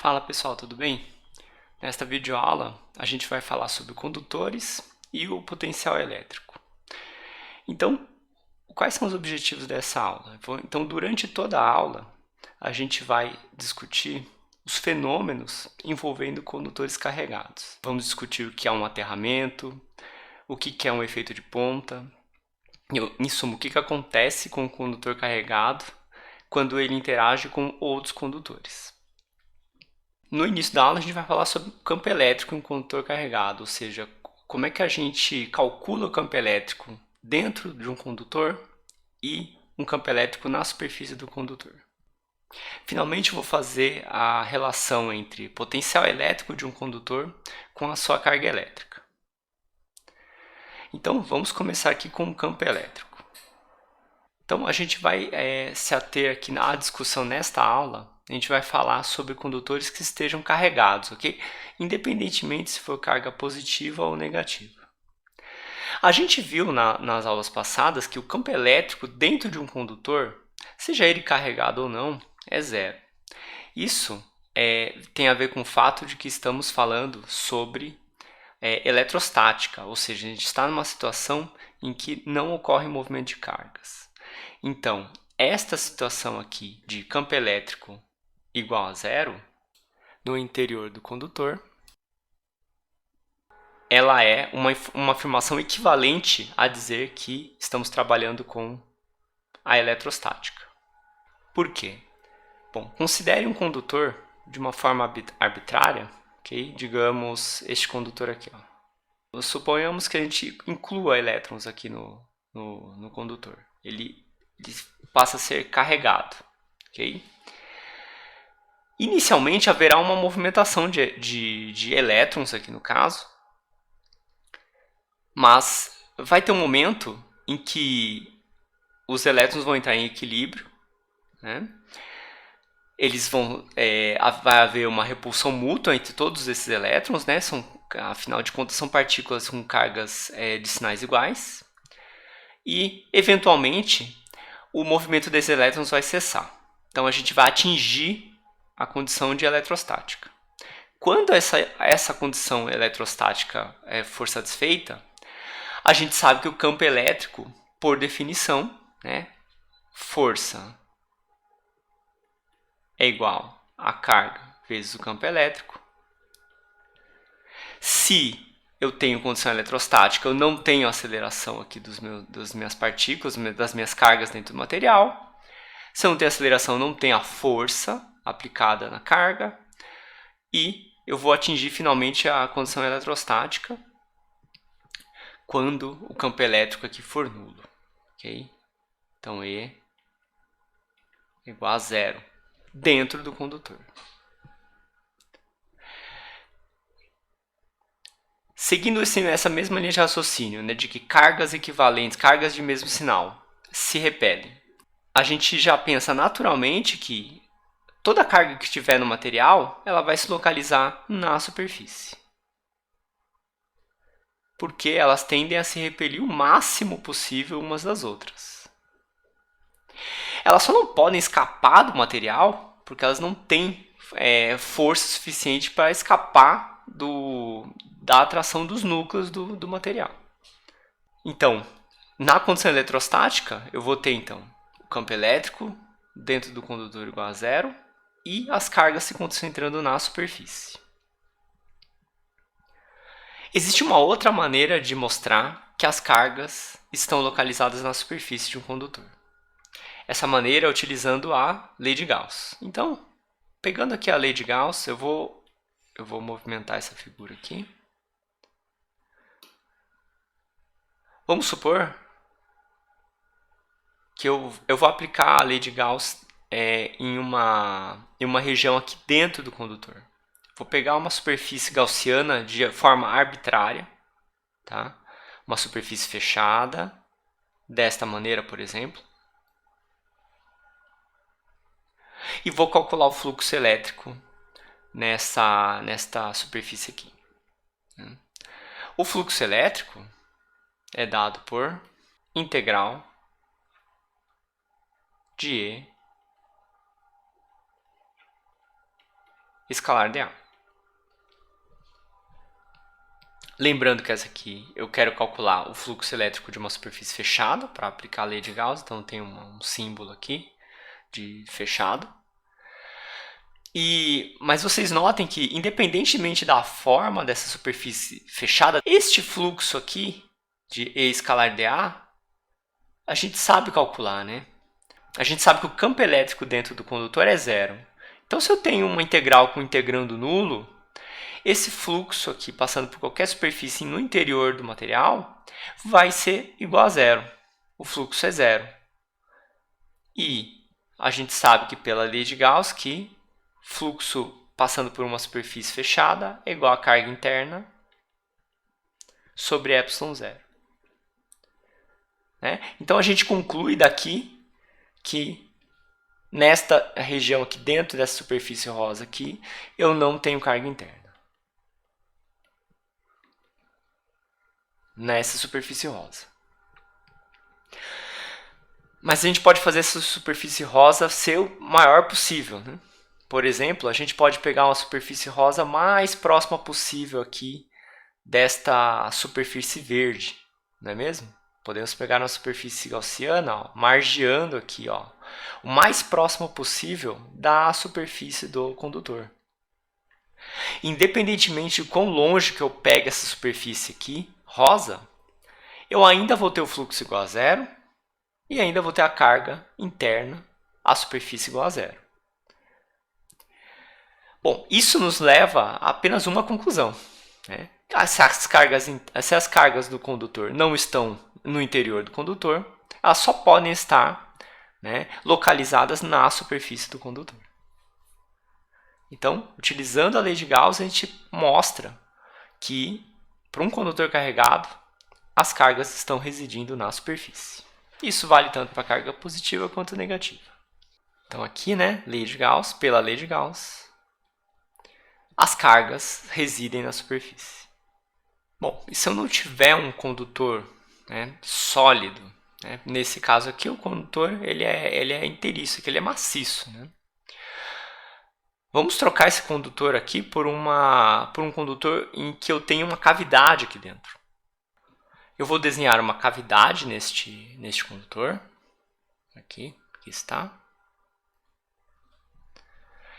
Fala pessoal, tudo bem? Nesta videoaula a gente vai falar sobre condutores e o potencial elétrico. Então, quais são os objetivos dessa aula? Então, durante toda a aula a gente vai discutir os fenômenos envolvendo condutores carregados. Vamos discutir o que é um aterramento, o que é um efeito de ponta, em suma, o que acontece com o condutor carregado quando ele interage com outros condutores. No início da aula a gente vai falar sobre o campo elétrico em um condutor carregado, ou seja, como é que a gente calcula o campo elétrico dentro de um condutor e um campo elétrico na superfície do condutor. Finalmente eu vou fazer a relação entre potencial elétrico de um condutor com a sua carga elétrica. Então vamos começar aqui com o campo elétrico. Então a gente vai se ater aqui na discussão nesta aula. A gente vai falar sobre condutores que estejam carregados, ok? Independentemente se for carga positiva ou negativa. A gente viu nas aulas passadas que o campo elétrico dentro de um condutor, seja ele carregado ou não, é zero. Isso tem a ver com o fato de que estamos falando sobre eletrostática, ou seja, a gente está numa situação em que não ocorre movimento de cargas. Então, esta situação aqui de campo elétrico igual a zero, no interior do condutor, ela é uma afirmação equivalente a dizer que estamos trabalhando com a eletrostática. Por quê? Bom, considere um condutor de uma forma arbitrária, okay? Digamos este condutor aqui. Ó. Suponhamos que a gente inclua elétrons aqui no condutor. Ele passa a ser carregado. Okay? Inicialmente haverá uma movimentação de elétrons aqui no caso, mas vai ter um momento em que os elétrons vão entrar em equilíbrio, né? Vai haver uma repulsão mútua entre todos esses elétrons, né? Afinal de contas são partículas com cargas de sinais iguais, e eventualmente o movimento desses elétrons vai cessar. Então a gente vai atingir a condição de eletrostática. Quando essa condição eletrostática for satisfeita, a gente sabe que o campo elétrico, por definição, né, força é igual a carga vezes o campo elétrico. Se eu tenho condição eletrostática, eu não tenho aceleração aqui das minhas partículas, das minhas cargas dentro do material. Se eu não tenho aceleração, eu não tenho a força aplicada na carga. E eu vou atingir finalmente a condição eletrostática quando o campo elétrico aqui for nulo. Okay? Então, E é igual a zero dentro do condutor. Seguindo essa mesma linha de raciocínio, né, de que cargas equivalentes, cargas de mesmo sinal, se repelem, a gente já pensa naturalmente que toda carga que estiver no material, ela vai se localizar na superfície. Porque elas tendem a se repelir o máximo possível umas das outras. Elas só não podem escapar do material porque elas não têm força suficiente para escapar da atração dos núcleos do material. Então, na condição eletrostática, eu vou ter então o campo elétrico dentro do condutor igual a zero e as cargas se concentrando na superfície. Existe uma outra maneira de mostrar que as cargas estão localizadas na superfície de um condutor. Essa maneira é utilizando a lei de Gauss. Então, pegando aqui a lei de Gauss, eu vou movimentar essa figura aqui. Vamos supor que eu vou aplicar a lei de Gauss em uma região aqui dentro do condutor. Vou pegar uma superfície gaussiana de forma arbitrária, tá? Uma superfície fechada, desta maneira, por exemplo. E vou calcular o fluxo elétrico nesta superfície aqui. O fluxo elétrico é dado por integral de E escalar dA. Lembrando que essa aqui eu quero calcular o fluxo elétrico de uma superfície fechada para aplicar a lei de Gauss, então tem um símbolo aqui de fechado. Mas vocês notem que, independentemente da forma dessa superfície fechada, este fluxo aqui de E escalar dA, a gente sabe calcular, né? A gente sabe que o campo elétrico dentro do condutor é zero. Então, se eu tenho uma integral com integrando nulo, esse fluxo aqui, passando por qualquer superfície no interior do material, vai ser igual a zero. O fluxo é zero. E a gente sabe que pela lei de Gauss que fluxo passando por uma superfície fechada é igual a carga interna sobre ε0. Né? Então a gente conclui daqui que nesta região aqui dentro dessa superfície rosa aqui, eu não tenho carga interna. Nessa superfície rosa. Mas a gente pode fazer essa superfície rosa ser o maior possível. Né? Por exemplo, a gente pode pegar uma superfície rosa mais próxima possível aqui desta superfície verde, não é mesmo? Podemos pegar uma superfície gaussiana, ó, margeando aqui, ó, o mais próximo possível da superfície do condutor. Independentemente de quão longe que eu pegue essa superfície aqui, rosa, eu ainda vou ter o fluxo igual a zero e ainda vou ter a carga interna, a superfície igual a zero. Bom, isso nos leva a apenas uma conclusão. Né? Se as cargas do condutor não estão no interior do condutor, elas só podem estar, né, localizadas na superfície do condutor. Então, utilizando a lei de Gauss, a gente mostra que, para um condutor carregado, as cargas estão residindo na superfície. Isso vale tanto para a carga positiva quanto negativa. Então, aqui, né, lei de Gauss, pela lei de Gauss, as cargas residem na superfície. Bom, e se eu não tiver um condutor, né, sólido, né, nesse caso aqui o condutor ele é inteiriço, ele é maciço. Né? Vamos trocar esse condutor aqui por um condutor em que eu tenho uma cavidade aqui dentro. Eu vou desenhar uma cavidade neste condutor. Aqui está.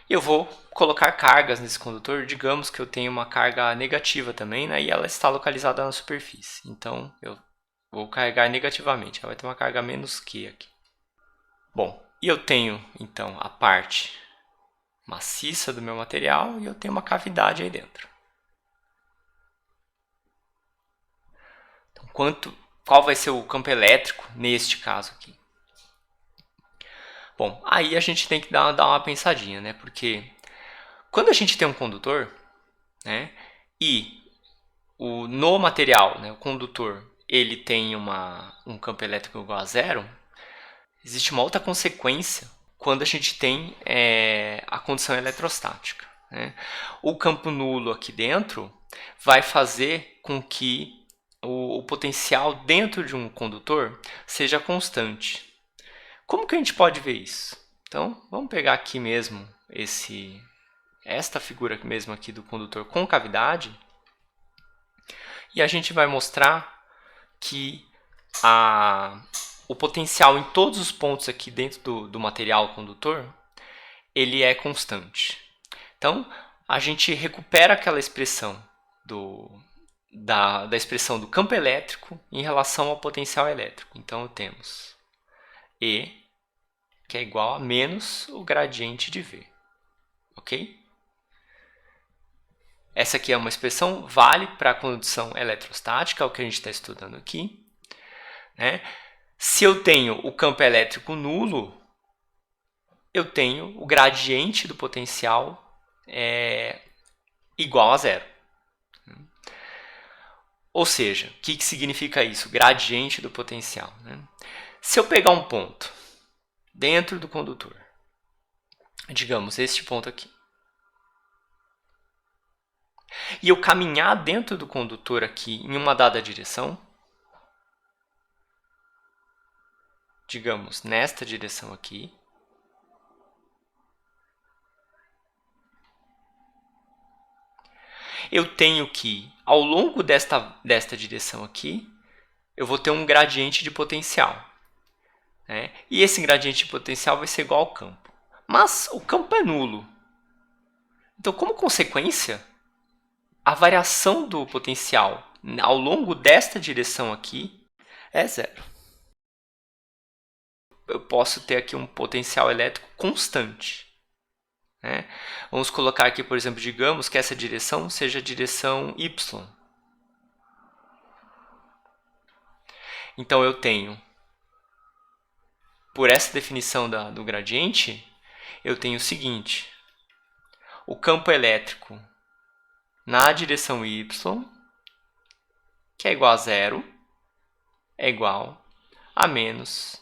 Eu vou colocar cargas nesse condutor. Digamos que eu tenho uma carga negativa também, né, e ela está localizada na superfície. Então, eu vou carregar negativamente. Ela vai ter uma carga menos Q aqui. Bom, e eu tenho, então, a parte maciça do meu material e eu tenho uma cavidade aí dentro. Então, qual vai ser o campo elétrico neste caso aqui? Bom, aí a gente tem que dar uma pensadinha, né? Porque quando a gente tem um condutor, né, e no material, né, o condutor, ele tem um campo elétrico igual a zero, existe uma outra consequência quando a gente tem a condição eletrostática. Né? O campo nulo aqui dentro vai fazer com que o potencial dentro de um condutor seja constante. Como que a gente pode ver isso? Então, vamos pegar aqui mesmo esta figura mesmo aqui do condutor com cavidade e a gente vai mostrar que o potencial em todos os pontos aqui dentro do material condutor ele é constante. Então, a gente recupera aquela expressão da expressão do campo elétrico em relação ao potencial elétrico. Então, temos E, que é igual a menos o gradiente de V. Ok? Essa aqui é uma expressão vale para a condição eletrostática, é o que a gente está estudando aqui. Né? Se eu tenho o campo elétrico nulo, eu tenho o gradiente do potencial igual a zero. Ou seja, o que significa isso? Gradiente do potencial. Né? Se eu pegar um ponto dentro do condutor, digamos este ponto aqui, e eu caminhar dentro do condutor aqui em uma dada direção, digamos nesta direção aqui, eu tenho que, ao longo desta direção aqui, eu vou ter um gradiente de potencial. Né? E esse gradiente de potencial vai ser igual ao campo. Mas o campo é nulo. Então, como consequência, a variação do potencial ao longo desta direção aqui é zero. Eu posso ter aqui um potencial elétrico constante. Né? Vamos colocar aqui, por exemplo, digamos que essa direção seja a direção y. Então, eu tenho, por essa definição do gradiente, eu tenho o seguinte. O campo elétrico na direção y, que é igual a zero, é igual a menos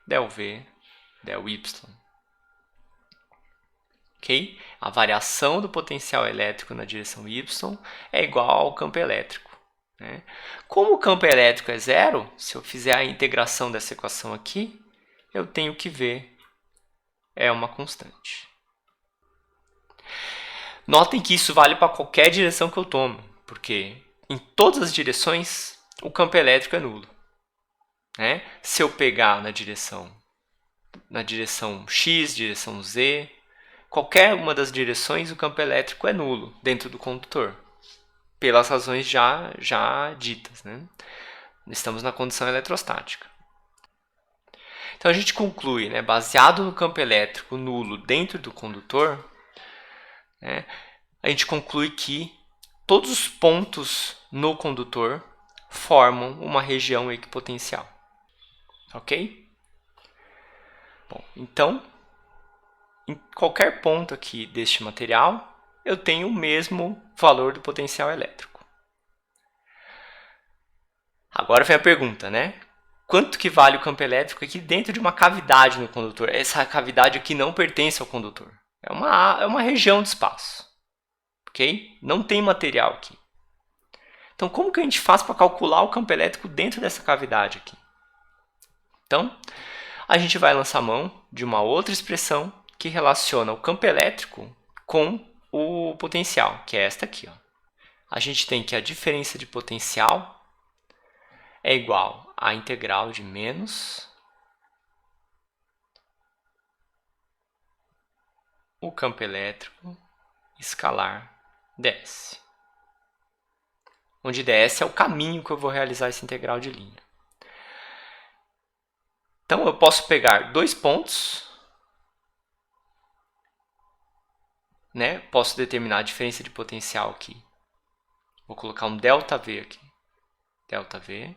del V, del y. Okay? A variação do potencial elétrico na direção y é igual ao campo elétrico. Né? Como o campo elétrico é zero, se eu fizer a integração dessa equação aqui, eu tenho que V é uma constante. Notem que isso vale para qualquer direção que eu tomo, porque em todas as direções o campo elétrico é nulo. Né? Se eu pegar na direção X, direção Z, qualquer uma das direções o campo elétrico é nulo dentro do condutor, pelas razões já ditas. Né? Estamos na condição eletrostática. Então a gente conclui, né, baseado no campo elétrico nulo dentro do condutor, né, a gente conclui que todos os pontos no condutor formam uma região equipotencial. Ok? Bom, então, em qualquer ponto aqui deste material, eu tenho o mesmo valor do potencial elétrico. Agora vem a pergunta, né? Quanto que vale o campo elétrico aqui dentro de uma cavidade no condutor? Essa cavidade aqui não pertence ao condutor. É uma região de espaço. Ok? Não tem material aqui. Então, como que a gente faz para calcular o campo elétrico dentro dessa cavidade aqui? Então, a gente vai lançar mão de uma outra expressão que relaciona o campo elétrico com o potencial, que é esta aqui. Ó. A gente tem que a diferença de potencial é igual à integral de menos o campo elétrico escalar ds. Onde ds é o caminho que eu vou realizar essa integral de linha. Então, eu posso pegar dois pontos, né? Posso determinar a diferença de potencial aqui. Vou colocar um ΔV aqui. ΔV.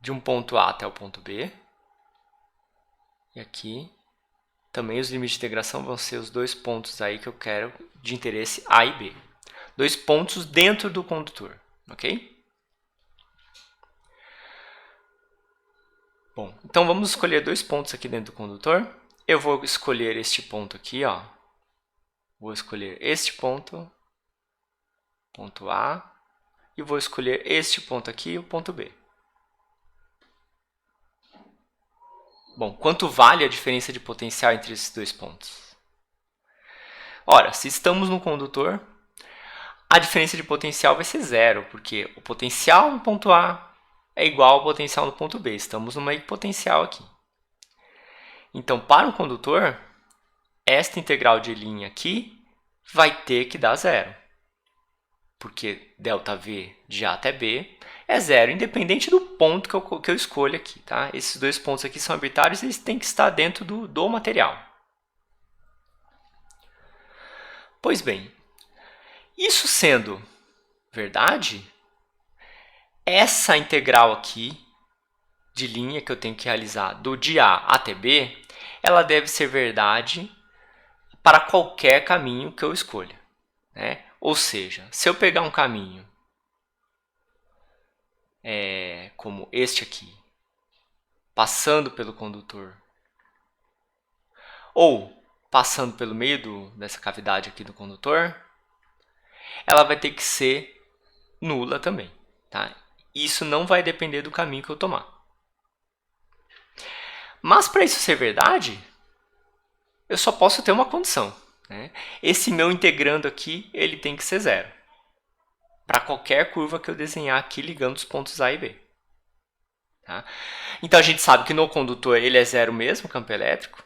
De um ponto A até o ponto B. E aqui, também os limites de integração vão ser os dois pontos aí que eu quero de interesse A e B. Dois pontos dentro do condutor, ok? Bom, então vamos escolher dois pontos aqui dentro do condutor. Eu vou escolher este ponto aqui, ó. Vou escolher este ponto, ponto A, e vou escolher este ponto aqui, o ponto B. Bom, quanto vale a diferença de potencial entre esses dois pontos? Ora, se estamos no condutor, a diferença de potencial vai ser zero, porque o potencial no ponto A é igual ao potencial no ponto B. Estamos numa equipotencial aqui. Então, para um condutor, esta integral de linha aqui vai ter que dar zero. Porque ΔV de A até B é zero, independente do ponto que eu escolho aqui. Tá? Esses dois pontos aqui são arbitrários e eles têm que estar dentro do material. Pois bem, isso sendo verdade, essa integral aqui de linha que eu tenho que realizar de A até B, ela deve ser verdade para qualquer caminho que eu escolha. Né? Ou seja, se eu pegar um caminho como este aqui, passando pelo condutor, ou passando pelo meio dessa cavidade aqui do condutor, ela vai ter que ser nula também. Tá? Isso não vai depender do caminho que eu tomar. Mas para isso ser verdade, eu só posso ter uma condição. né? Esse meu integrando aqui, ele tem que ser zero. Para qualquer curva que eu desenhar aqui ligando os pontos A e B. Tá? Então a gente sabe que no condutor ele é zero mesmo, o campo elétrico.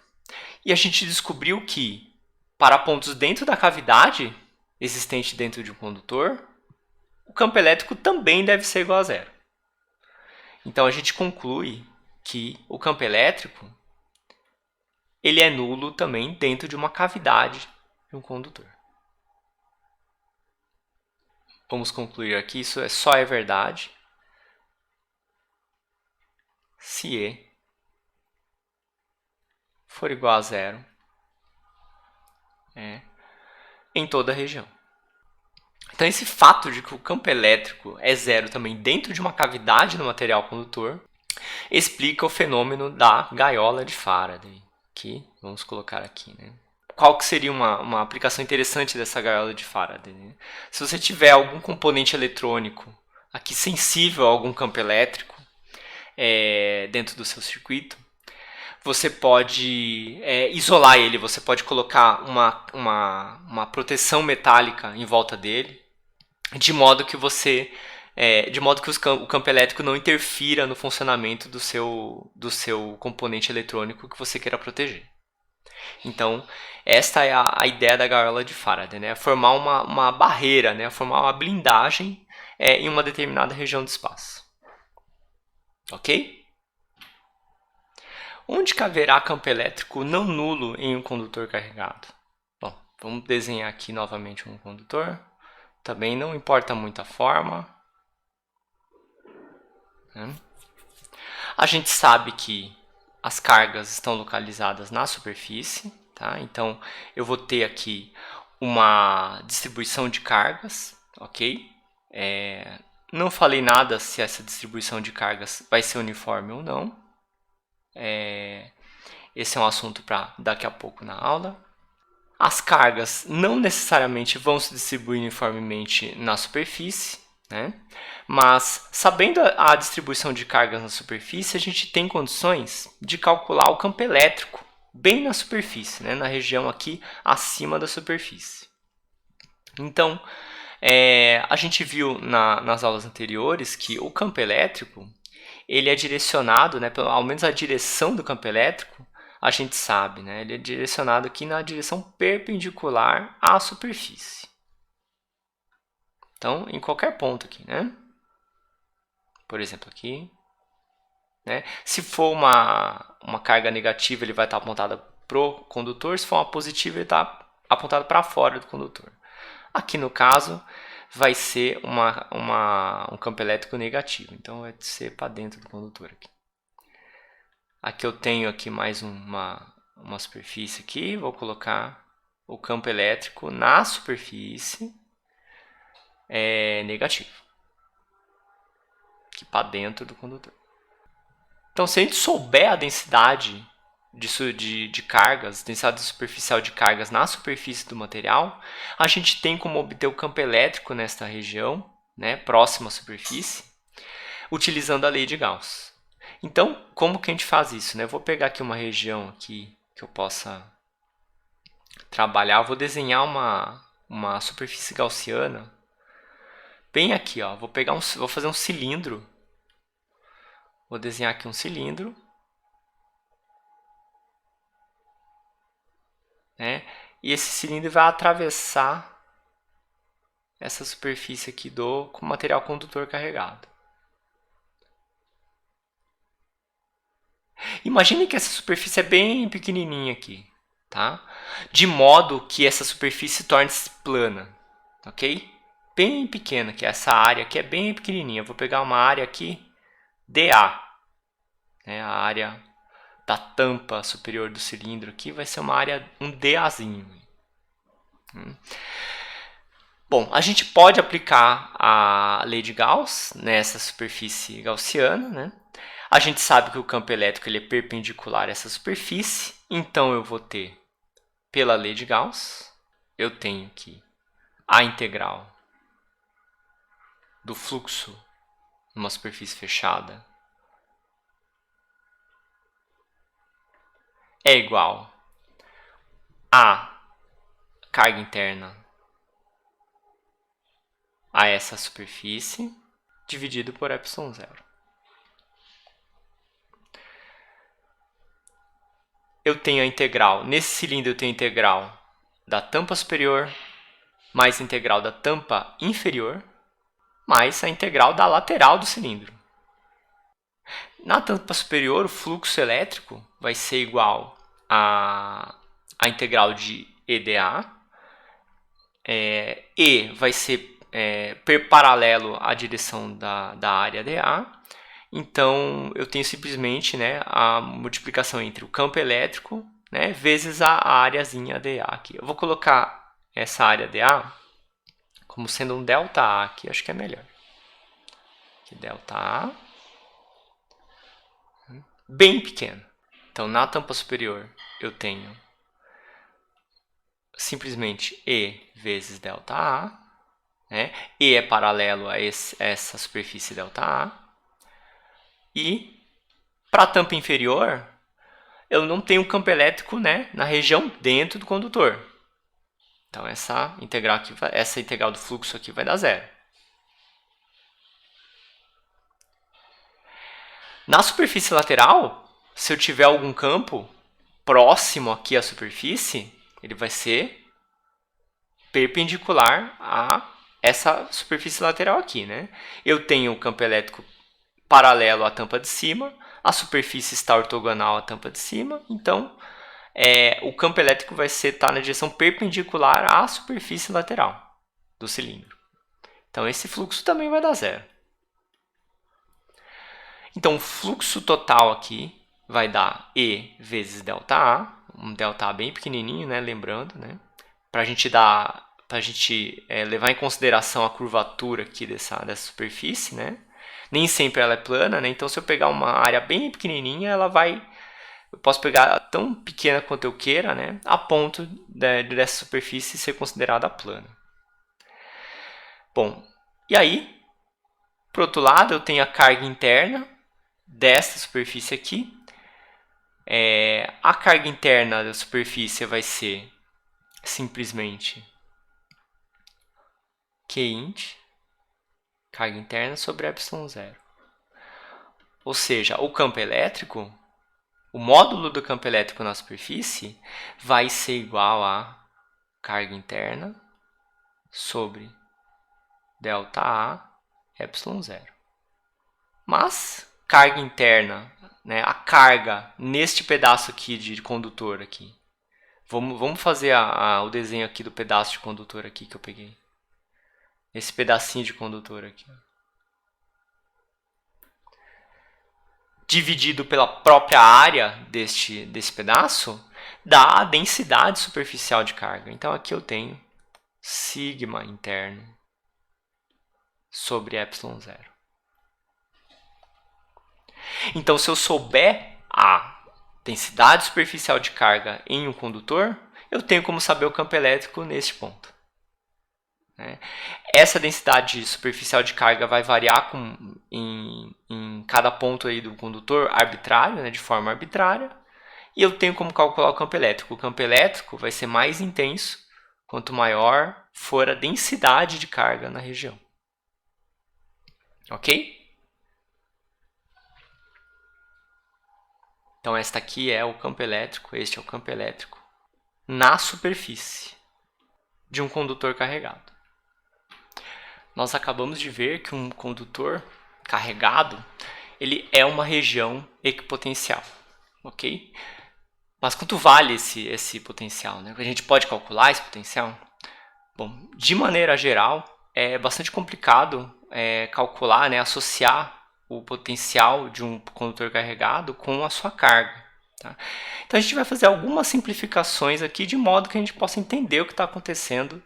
E a gente descobriu que para pontos dentro da cavidade existente dentro de um condutor, o campo elétrico também deve ser igual a zero. Então a gente conclui que o campo elétrico ele é nulo também dentro de uma cavidade de um condutor. Vamos concluir aqui, isso só é verdade se E for igual a zero em toda a região. Então esse fato de que o campo elétrico é zero também dentro de uma cavidade no material condutor explica o fenômeno da gaiola de Faraday, que vamos colocar aqui, né? Qual que seria uma aplicação interessante dessa gaiola de Faraday? Né? Se você tiver algum componente eletrônico aqui sensível a algum campo elétrico dentro do seu circuito, você pode isolar ele, você pode colocar uma proteção metálica em volta dele, de modo que o campo elétrico não interfira no funcionamento do seu componente eletrônico que você queira proteger. Então, esta é a ideia da gaiola de Faraday, né? Formar uma barreira, né? Formar uma blindagem em uma determinada região do espaço. Ok? Onde que haverá campo elétrico não nulo em um condutor carregado? Bom, vamos desenhar aqui novamente um condutor. Também não importa muito a forma. A gente sabe que as cargas estão localizadas na superfície, tá? Então eu vou ter aqui uma distribuição de cargas, ok? Não falei nada se essa distribuição de cargas vai ser uniforme ou não. Esse é um assunto para daqui a pouco na aula. As cargas não necessariamente vão se distribuir uniformemente na superfície, né? Mas, sabendo a distribuição de cargas na superfície, a gente tem condições de calcular o campo elétrico bem na superfície, né? Na região aqui acima da superfície. Então, a gente viu nas aulas anteriores que o campo elétrico ele é direcionado, né, ao menos a direção do campo elétrico, a gente sabe, né, ele é direcionado aqui na direção perpendicular à superfície. Então, em qualquer ponto aqui, né? Por exemplo, aqui. Né? Se for uma carga negativa, ele vai estar apontada para o condutor. Se for uma positiva, ele está apontado para fora do condutor. Aqui, no caso, vai ser um campo elétrico negativo. Então, vai ser para dentro do condutor. Aqui eu tenho aqui mais uma superfície aqui. Vou colocar o campo elétrico na superfície negativo. Aqui para dentro do condutor. Então, se a gente souber a densidade de cargas, densidade superficial de cargas na superfície do material, a gente tem como obter o campo elétrico nesta região, né, próxima à superfície, utilizando a lei de Gauss. Então, como que a gente faz isso? Né? Eu vou pegar aqui uma região aqui que eu possa trabalhar. Eu vou desenhar uma superfície gaussiana bem aqui. Ó. Vou fazer um cilindro. Vou desenhar aqui um cilindro. Né? E esse cilindro vai atravessar essa superfície aqui com o material condutor carregado. Imagine que essa superfície é bem pequenininha aqui, tá? De modo que essa superfície torne-se plana, ok? Bem pequena, que é essa área aqui é bem pequenininha. Eu vou pegar uma área aqui, dA, né? A área da tampa superior do cilindro aqui vai ser uma área, um dAzinho. Bom, a gente pode aplicar a lei de Gauss nessa superfície gaussiana, né? A gente sabe que o campo elétrico ele é perpendicular a essa superfície, então eu vou ter, pela lei de Gauss, eu tenho aqui a integral do fluxo numa superfície fechada é igual a carga interna a essa superfície dividido por ε0. Eu tenho a integral, nesse cilindro eu tenho a integral da tampa superior mais a integral da tampa inferior mais a integral da lateral do cilindro. Na tampa superior, o fluxo elétrico vai ser igual a integral de EdA. E vai ser paralelo à direção da área dA. Então, eu tenho simplesmente, né, a multiplicação entre o campo elétrico, né, vezes a áreazinha dA aqui. Eu vou colocar essa área dA como sendo um ΔA aqui, acho que é melhor. Aqui, ΔA. Bem pequeno. Então, na tampa superior, eu tenho simplesmente E vezes ΔA. Né? E é paralelo a essa superfície ΔA. E para a tampa inferior, eu não tenho campo elétrico, né, na região dentro do condutor. Então, essa integral do fluxo aqui vai dar zero. Na superfície lateral, se eu tiver algum campo próximo aqui à superfície, ele vai ser perpendicular a essa superfície lateral aqui, né? Eu tenho o campo elétrico paralelo à tampa de cima, a superfície está ortogonal à tampa de cima, então o campo elétrico vai estar na direção perpendicular à superfície lateral do cilindro. Então, esse fluxo também vai dar zero. Então, o fluxo total aqui vai dar E vezes ΔA, um ΔA bem pequenininho, né? Lembrando, né? Para a gente levar em consideração a curvatura aqui dessa superfície, né? Nem sempre ela é plana, né? Então, se eu pegar uma área bem pequenininha, eu posso pegar tão pequena quanto eu queira, né? A ponto dessa superfície ser considerada plana. Bom, e aí, por outro lado, eu tenho a carga interna desta superfície aqui. A carga interna da superfície vai ser simplesmente Qint, carga interna sobre ε0. Ou seja, o campo elétrico, o módulo do campo elétrico na superfície vai ser igual a carga interna sobre ΔA ε0. Mas carga interna, né, a carga neste pedaço aqui de condutor aqui. Vamos fazer o desenho aqui do pedaço de condutor aqui que eu peguei. Esse pedacinho de condutor aqui. Dividido pela própria área desse pedaço, dá a densidade superficial de carga. Então, aqui eu tenho sigma interno sobre ε0. Então, se eu souber a densidade superficial de carga em um condutor, eu tenho como saber o campo elétrico neste ponto. Essa densidade superficial de carga vai variar em cada ponto aí do condutor arbitrário, né, de forma arbitrária, e eu tenho como calcular o campo elétrico. O campo elétrico vai ser mais intenso quanto maior for a densidade de carga na região. Ok? Então, esta aqui é o campo elétrico, este é o campo elétrico na superfície de um condutor carregado. Nós acabamos de ver que um condutor carregado, ele é uma região equipotencial, ok? Mas quanto vale esse potencial, né? A gente pode calcular esse potencial? Bom, de maneira geral, é bastante complicado calcular, né, associar o potencial de um condutor carregado com a sua carga. Tá? Então, a gente vai fazer algumas simplificações aqui de modo que a gente possa entender o que está acontecendo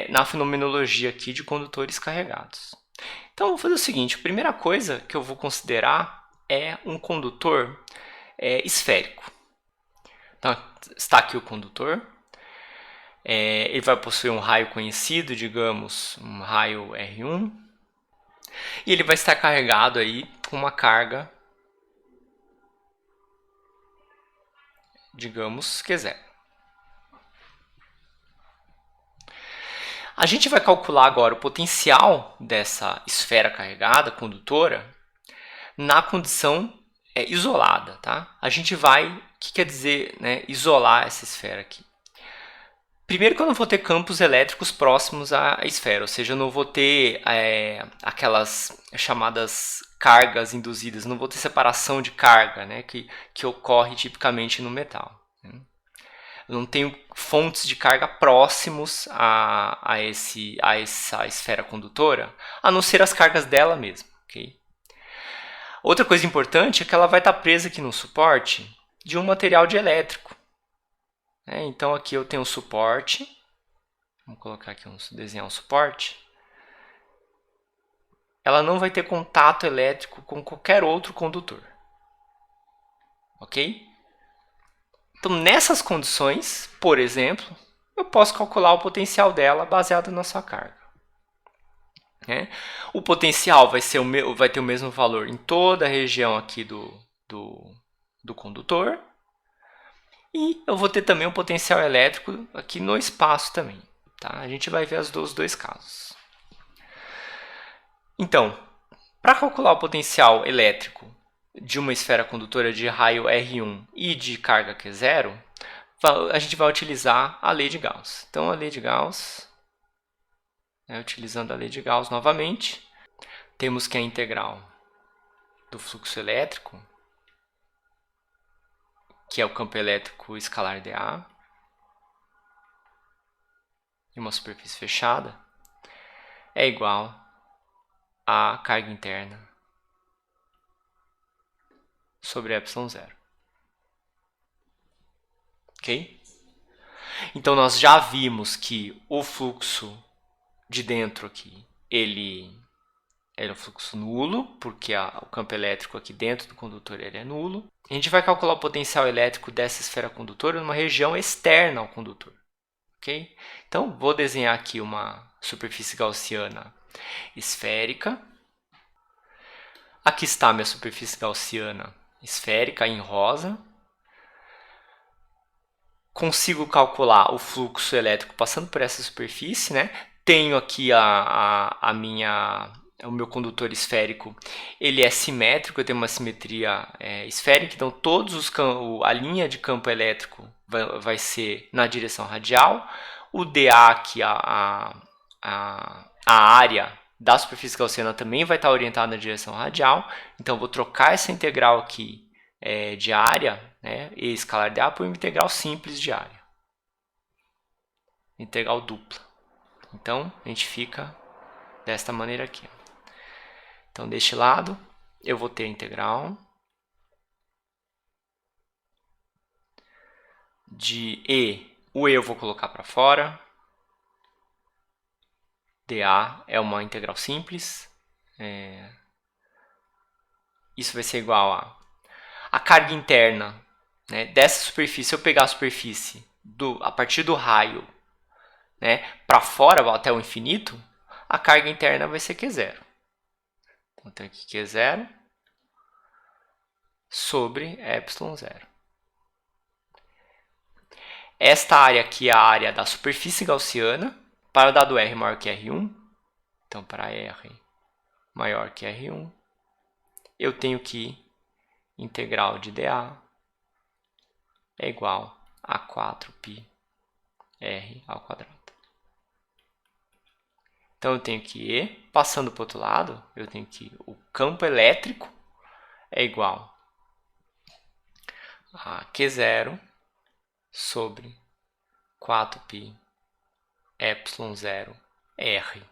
na fenomenologia aqui de condutores carregados. Então, vou fazer o seguinte, a primeira coisa que eu vou considerar é um condutor esférico. Então, está aqui o condutor, ele vai possuir um raio conhecido, digamos, um raio R1, e ele vai estar carregado aí com uma carga, digamos, Q0. A gente vai calcular agora o potencial dessa esfera carregada, condutora, na condição isolada, tá? A gente vai, o que quer dizer, né, isolar essa esfera aqui? Primeiro que eu não vou ter campos elétricos próximos à esfera, ou seja, eu não vou ter aquelas chamadas cargas induzidas, não vou ter separação de carga, né, que ocorre tipicamente no metal. Né? Eu não tenho fontes de carga próximos a essa esfera condutora, a não ser as cargas dela mesma. Okay? Outra coisa importante é que ela vai estar presa aqui no suporte de um material dielétrico. Então aqui eu tenho um suporte, vamos colocar aqui, desenhar um suporte. Ela não vai ter contato elétrico com qualquer outro condutor. Ok? Então nessas condições, por exemplo, eu posso calcular o potencial dela baseado na sua carga. O potencial vai ter o mesmo valor em toda a região aqui do condutor. E eu vou ter também um potencial elétrico aqui no espaço também. Tá? A gente vai ver os dois casos. Então, para calcular o potencial elétrico de uma esfera condutora de raio R1 e de carga Q0, a gente vai utilizar a lei de Gauss. Então, a lei de Gauss, utilizando a lei de Gauss novamente, temos que a integral do fluxo elétrico, que é o campo elétrico escalar dA, em uma superfície fechada, é igual a carga interna sobre ε0. Ok? Então, nós já vimos que o fluxo de dentro aqui, ele é um fluxo nulo, porque o campo elétrico aqui dentro do condutor ele é nulo. A gente vai calcular o potencial elétrico dessa esfera condutora numa região externa ao condutor. Okay? Então, vou desenhar aqui uma superfície gaussiana esférica. Aqui está a minha superfície gaussiana esférica em rosa. Consigo calcular o fluxo elétrico passando por essa superfície, né? Tenho aqui o meu condutor esférico, ele é simétrico, eu tenho uma simetria esférica, então a linha de campo elétrico vai ser na direção radial. O dA aqui, a área da superfície gaussiana também vai estar orientada na direção radial, então eu vou trocar essa integral aqui de área, né, e escalar dA, por uma integral simples de área. Integral dupla. Então, a gente fica desta maneira aqui. Então, deste lado, eu vou ter a integral de E. O E eu vou colocar para fora. dA é uma integral simples. Isso vai ser igual a carga interna, né, dessa superfície. Se eu pegar a superfície a partir do raio, né, para fora até o infinito, a carga interna vai ser Q0. Então, tenho aqui Q0 sobre ε0. Esta área aqui é a área da superfície gaussiana para o dado R maior que R1. Então, para R maior que R1, eu tenho que integral de dA é igual a 4πr ao quadrado. Então, eu tenho que E, passando para o outro lado, eu tenho que o campo elétrico é igual a Q0 sobre 4π ε0r.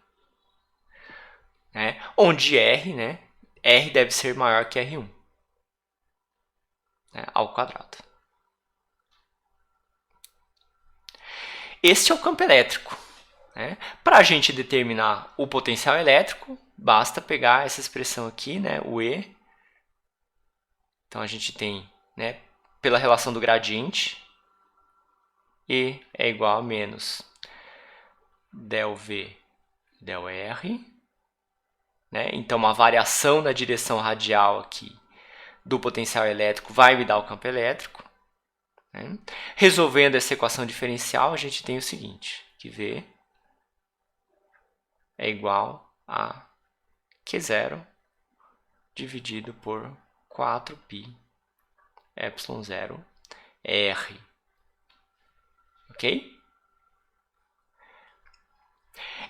Onde R, né, R deve ser maior que R1, ao quadrado. Este é o campo elétrico. Para a gente determinar o potencial elétrico, basta pegar essa expressão aqui, o E. Então, a gente tem, pela relação do gradiente, E é igual a menos ΔV ΔR. Então, uma variação na direção radial aqui do potencial elétrico vai me dar o campo elétrico. Resolvendo essa equação diferencial, a gente tem o seguinte, que V é igual a Q0 dividido por 4π ε0 R. Ok?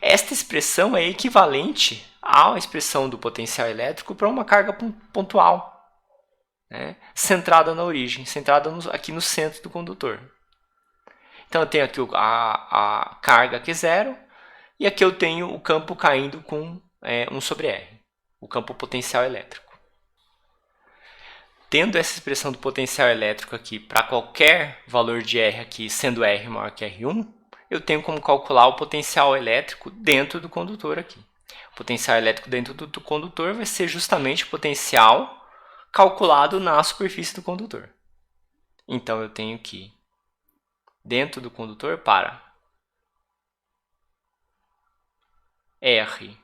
Esta expressão é equivalente à expressão do potencial elétrico para uma carga pontual, né? Centrada na origem, centrada aqui no centro do condutor. Então eu tenho aqui a carga Q0 e aqui eu tenho o campo caindo com 1 sobre R, o campo potencial elétrico. Tendo essa expressão do potencial elétrico aqui para qualquer valor de R aqui, sendo R maior que R1, eu tenho como calcular o potencial elétrico dentro do condutor aqui. O potencial elétrico dentro do condutor vai ser justamente o potencial calculado na superfície do condutor. Então eu tenho que, dentro do condutor, para R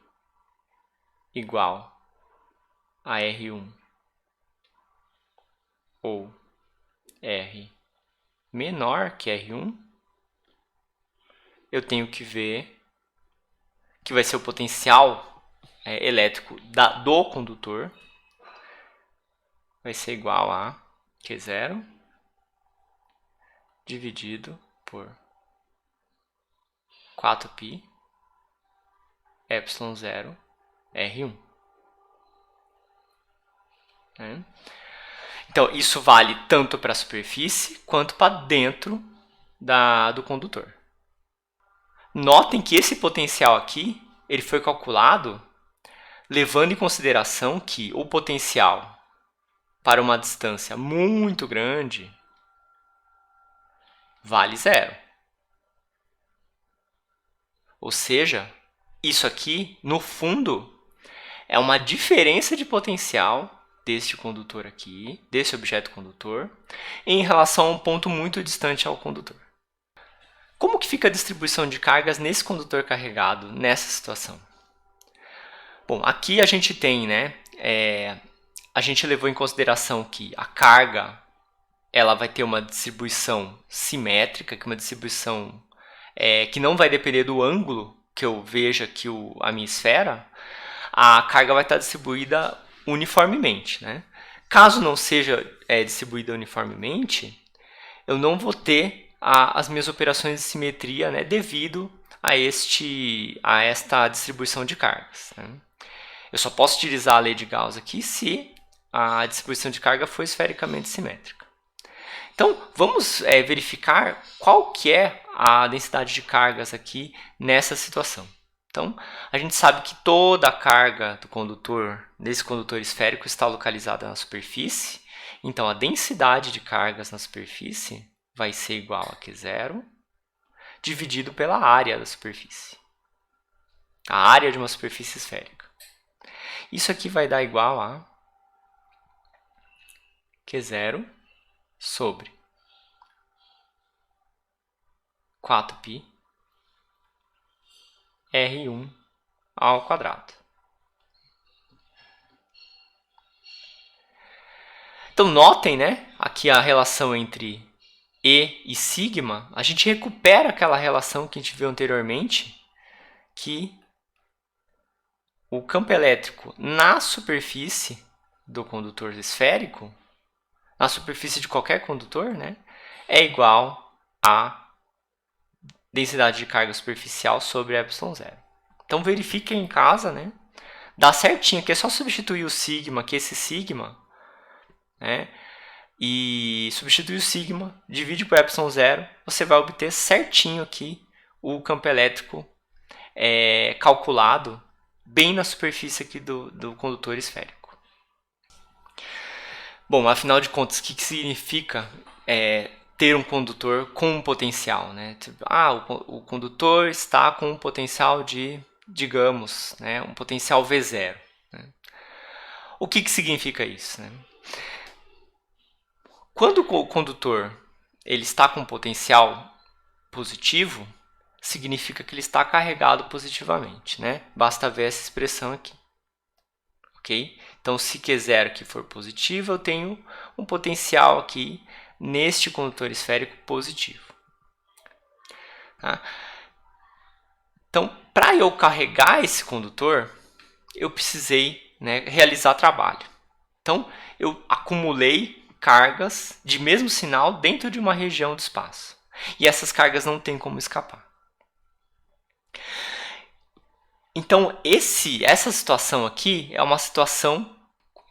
igual a R1 ou R menor que R1, eu tenho que ver que vai ser o potencial elétrico do condutor, vai ser igual a Q0 dividido por 4π ε0 R1. Então, isso vale tanto para a superfície quanto para dentro do condutor. Notem que esse potencial aqui ele foi calculado levando em consideração que o potencial para uma distância muito grande vale 0. Ou seja, isso aqui, no fundo, é uma diferença de potencial deste condutor aqui, desse objeto condutor, em relação a um ponto muito distante ao condutor. Como que fica a distribuição de cargas nesse condutor carregado, nessa situação? Bom, aqui a gente tem, a gente levou em consideração que a carga ela vai ter uma distribuição simétrica, que é uma distribuição que não vai depender do ângulo que eu veja aqui a minha esfera, a carga vai estar distribuída uniformemente, né? Caso não seja distribuída uniformemente, eu não vou ter as minhas operações de simetria, né, devido a esta distribuição de cargas, né? Eu só posso utilizar a lei de Gauss aqui se a distribuição de carga for esfericamente simétrica. Então, vamos verificar qual que é a densidade de cargas aqui nessa situação. Então, a gente sabe que toda a carga do condutor, desse condutor esférico, está localizada na superfície. Então, a densidade de cargas na superfície vai ser igual a Q0 dividido pela área da superfície. A área de uma superfície esférica. Isso aqui vai dar igual a Q0 sobre 4π R1 ao quadrado. Então, notem, né, aqui a relação entre E e sigma, a gente recupera aquela relação que a gente viu anteriormente, que o campo elétrico na superfície do condutor esférico, na superfície de qualquer condutor, né, é igual a densidade de carga superficial sobre ε0. Então, verifiquem em casa, né? Dá certinho, aqui é só substituir o sigma, que esse sigma, né? E substituir o sigma, divide por ε0, você vai obter certinho aqui o campo elétrico calculado bem na superfície aqui do condutor esférico. Bom, afinal de contas, o que significa ter um condutor com um potencial, né? O condutor está com um potencial de, digamos, né, um potencial V0. Né? O que significa isso? Né? Quando o condutor ele está com um potencial positivo, significa que ele está carregado positivamente, né? Basta ver essa expressão aqui. Ok? Então, se Q0 aqui for positivo, eu tenho um potencial aqui neste condutor esférico positivo. Tá? Então, para eu carregar esse condutor, eu precisei, né, realizar trabalho. Então, eu acumulei cargas de mesmo sinal dentro de uma região do espaço. E essas cargas não tem como escapar. Então, essa situação aqui é uma situação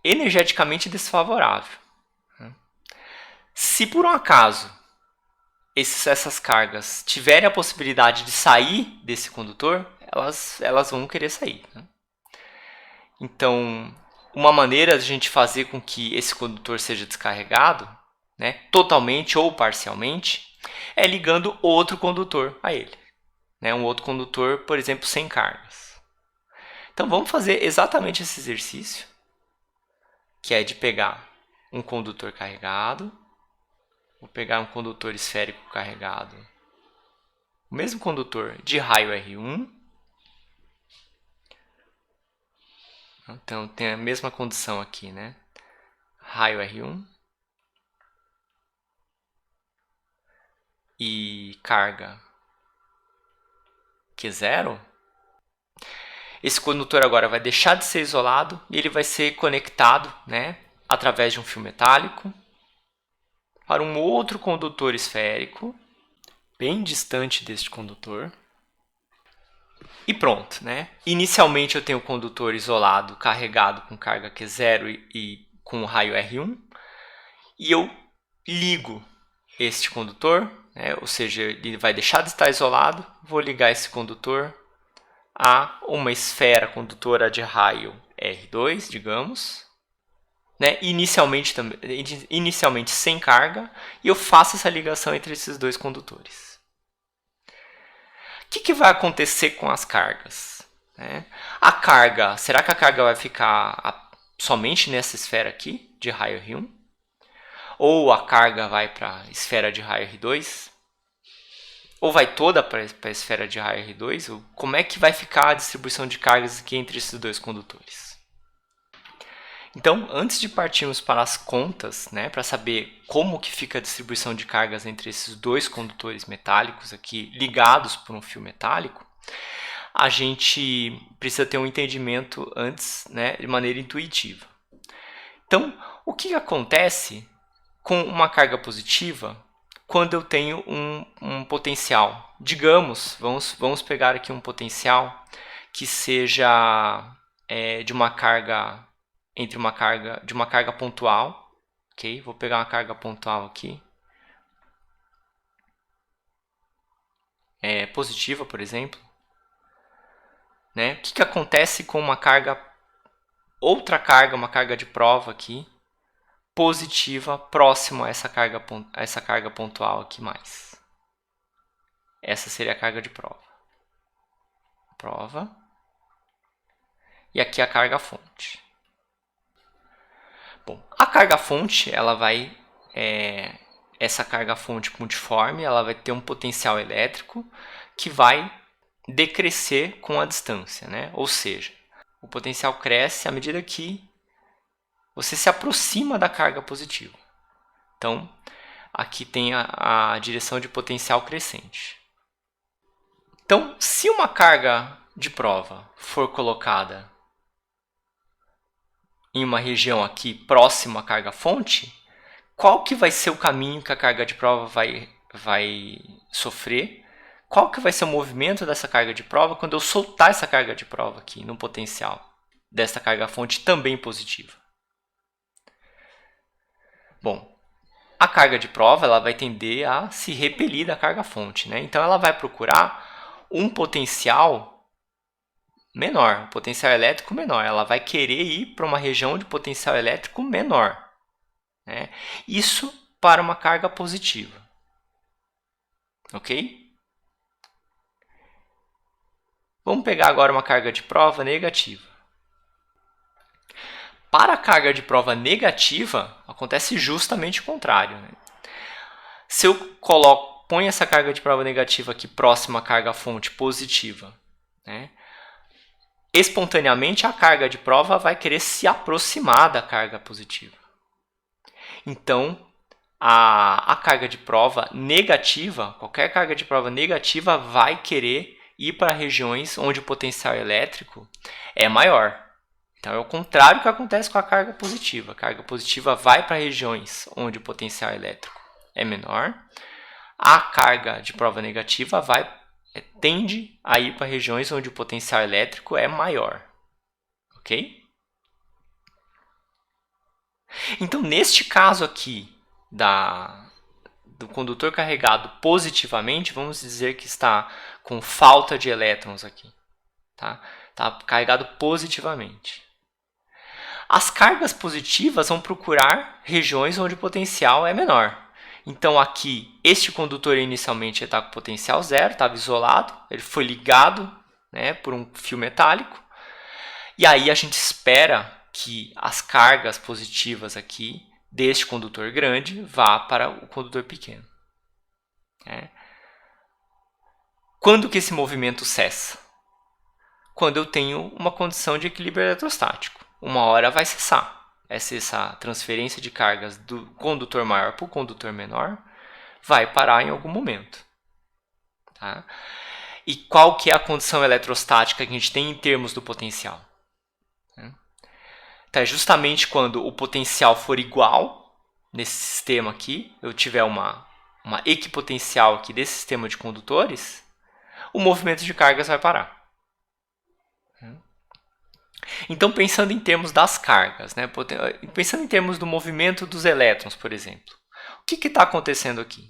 energeticamente desfavorável. Se por um acaso essas cargas tiverem a possibilidade de sair desse condutor, elas vão querer sair. Então, uma maneira de a gente fazer com que esse condutor seja descarregado, né, totalmente ou parcialmente, é ligando outro condutor a ele. Né, um outro condutor, por exemplo, sem cargas. Então, vamos fazer exatamente esse exercício, que é de pegar um condutor carregado, vou pegar um condutor esférico carregado, o mesmo condutor de raio R1, então tem a mesma condição aqui, né? Raio R1 e carga Q0. Esse condutor agora vai deixar de ser isolado e ele vai ser conectado, né, através de um fio metálico para um outro condutor esférico, bem distante deste condutor. E pronto, né? Inicialmente eu tenho o condutor isolado, carregado com carga Q0 e com raio R1. E eu ligo este condutor, né? Ou seja, ele vai deixar de estar isolado. Vou ligar esse condutor a uma esfera condutora de raio R2, digamos. Né? Inicialmente sem carga. E eu faço essa ligação entre esses dois condutores. O que vai acontecer com as cargas? A carga, será que a carga vai ficar somente nessa esfera aqui, de raio R1? Ou a carga vai para a esfera de raio R2? Ou vai toda para a esfera de raio R2? Como é que vai ficar a distribuição de cargas aqui entre esses dois condutores? Então, antes de partirmos para as contas, né, para saber como que fica a distribuição de cargas entre esses dois condutores metálicos aqui, ligados por um fio metálico, a gente precisa ter um entendimento antes, né, de maneira intuitiva. Então, o que acontece com uma carga positiva quando eu tenho um potencial? Digamos, vamos pegar aqui um potencial que seja de uma carga de uma carga pontual, ok? Vou pegar uma carga pontual aqui, positiva, por exemplo, né? O que acontece com uma outra carga de prova aqui, positiva, próximo a essa carga pontual aqui mais? Essa seria a carga de prova. E aqui a carga fonte. Bom, a carga fonte, essa carga fonte pontiforme, ela vai ter um potencial elétrico que vai decrescer com a distância, né? Ou seja, o potencial cresce à medida que você se aproxima da carga positiva. Então, aqui tem a direção de potencial crescente. Então, se uma carga de prova for colocada em uma região aqui próxima à carga fonte, qual que vai ser o caminho que a carga de prova vai sofrer? Qual que vai ser o movimento dessa carga de prova quando eu soltar essa carga de prova aqui no potencial dessa carga fonte também positiva? Bom, a carga de prova ela vai tender a se repelir da carga fonte, né? Então ela vai procurar um potencial menor, um potencial elétrico menor. Ela vai querer ir para uma região de potencial elétrico menor, né? Isso para uma carga positiva, ok? Vamos pegar agora uma carga de prova negativa. Para a carga de prova negativa, acontece justamente o contrário, né? Se eu ponho essa carga de prova negativa aqui próxima à carga fonte positiva, né? Espontaneamente a carga de prova vai querer se aproximar da carga positiva. Então, a carga de prova negativa, qualquer carga de prova negativa vai querer ir para regiões onde o potencial elétrico é maior. Então é o contrário que acontece com a carga positiva. A carga positiva vai para regiões onde o potencial elétrico é menor. A carga de prova negativa tende a ir para regiões onde o potencial elétrico é maior. Ok? Então, neste caso aqui do condutor carregado positivamente, vamos dizer que está com falta de elétrons aqui. Tá? Está carregado positivamente. As cargas positivas vão procurar regiões onde o potencial é menor. Então aqui, este condutor inicialmente está com potencial zero, estava isolado, ele foi ligado, né, por um fio metálico. E aí a gente espera que as cargas positivas aqui deste condutor grande vá para o condutor pequeno. Quando que esse movimento cessa? Quando eu tenho uma condição de equilíbrio eletrostático. Uma hora vai cessar. Essa transferência de cargas do condutor maior para o condutor menor vai parar em algum momento. Tá? E qual que é a condição eletrostática que a gente tem em termos do potencial? Então, é justamente quando o potencial for igual, nesse sistema aqui, eu tiver uma equipotencial aqui desse sistema de condutores, o movimento de cargas vai parar. Então, pensando em termos das cargas, né? Pensando em termos do movimento dos elétrons, por exemplo, o que está acontecendo aqui?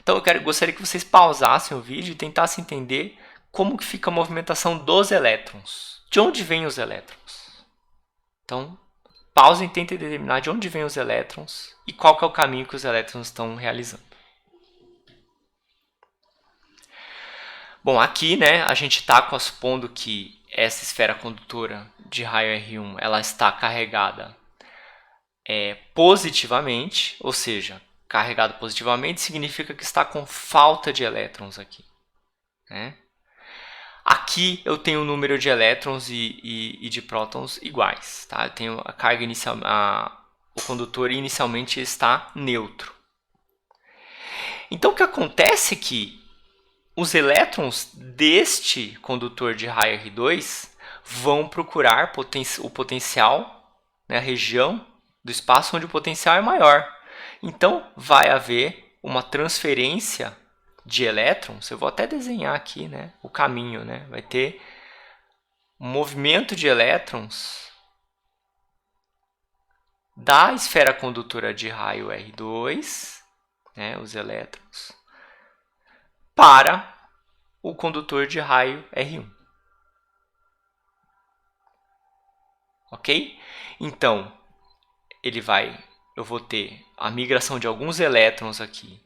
Então, gostaria que vocês pausassem o vídeo e tentassem entender como que fica a movimentação dos elétrons. De onde vêm os elétrons? Então, pausem e tentem determinar de onde vêm os elétrons e qual que é o caminho que os elétrons estão realizando. Bom, aqui, né, a gente está supondo que essa esfera condutora de raio R1 ela está carregada positivamente, ou seja, carregado positivamente significa que está com falta de elétrons aqui. Né? Aqui eu tenho o número de elétrons e de prótons iguais. Tá? Eu tenho a carga inicial, o condutor inicialmente está neutro. Então o que acontece é que os elétrons deste condutor de raio R2 vão procurar o potencial, né, a região do espaço onde o potencial é maior. Então, vai haver uma transferência de elétrons. Eu vou até desenhar aqui, né, o caminho. Né? Vai ter um movimento de elétrons da esfera condutora de raio R2, né, os elétrons, para o condutor de raio R1. Ok? Então, eu vou ter a migração de alguns elétrons aqui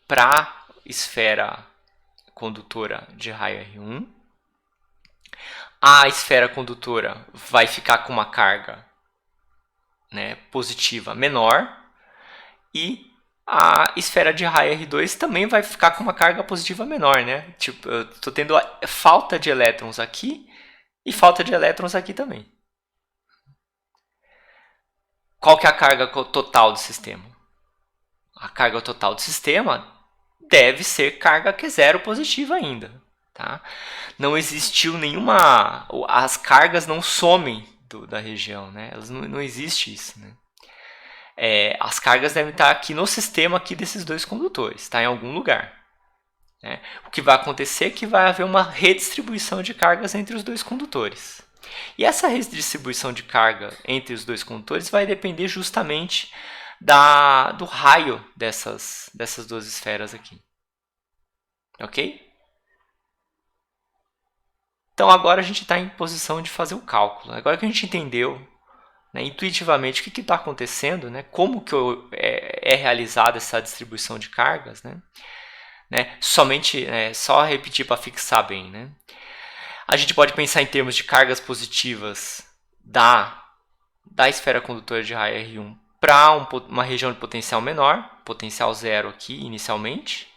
para a esfera condutora de raio R1. A esfera condutora vai ficar com uma carga, né, positiva menor e a esfera de raio R2 também vai ficar com uma carga positiva menor, né? Tipo, eu estou tendo falta de elétrons aqui e falta de elétrons aqui também. Qual que é a carga total do sistema? A carga total do sistema deve ser carga Q0 positiva ainda. Tá? Não existiu nenhuma... As cargas não somem da região, né? Elas não existe isso, né? As cargas devem estar aqui no sistema aqui desses dois condutores, está em algum lugar. Né? O que vai acontecer é que vai haver uma redistribuição de cargas entre os dois condutores. E essa redistribuição de carga entre os dois condutores vai depender justamente do raio dessas duas esferas aqui. Ok? Então agora a gente está em posição de fazer o cálculo. Agora que a gente entendeu, né, intuitivamente o que está acontecendo, né, como que é realizada essa distribuição de cargas, né, só repetir para fixar bem. Né, a gente pode pensar em termos de cargas positivas da esfera condutora de raio R1 para uma região de potencial menor, potencial zero aqui inicialmente.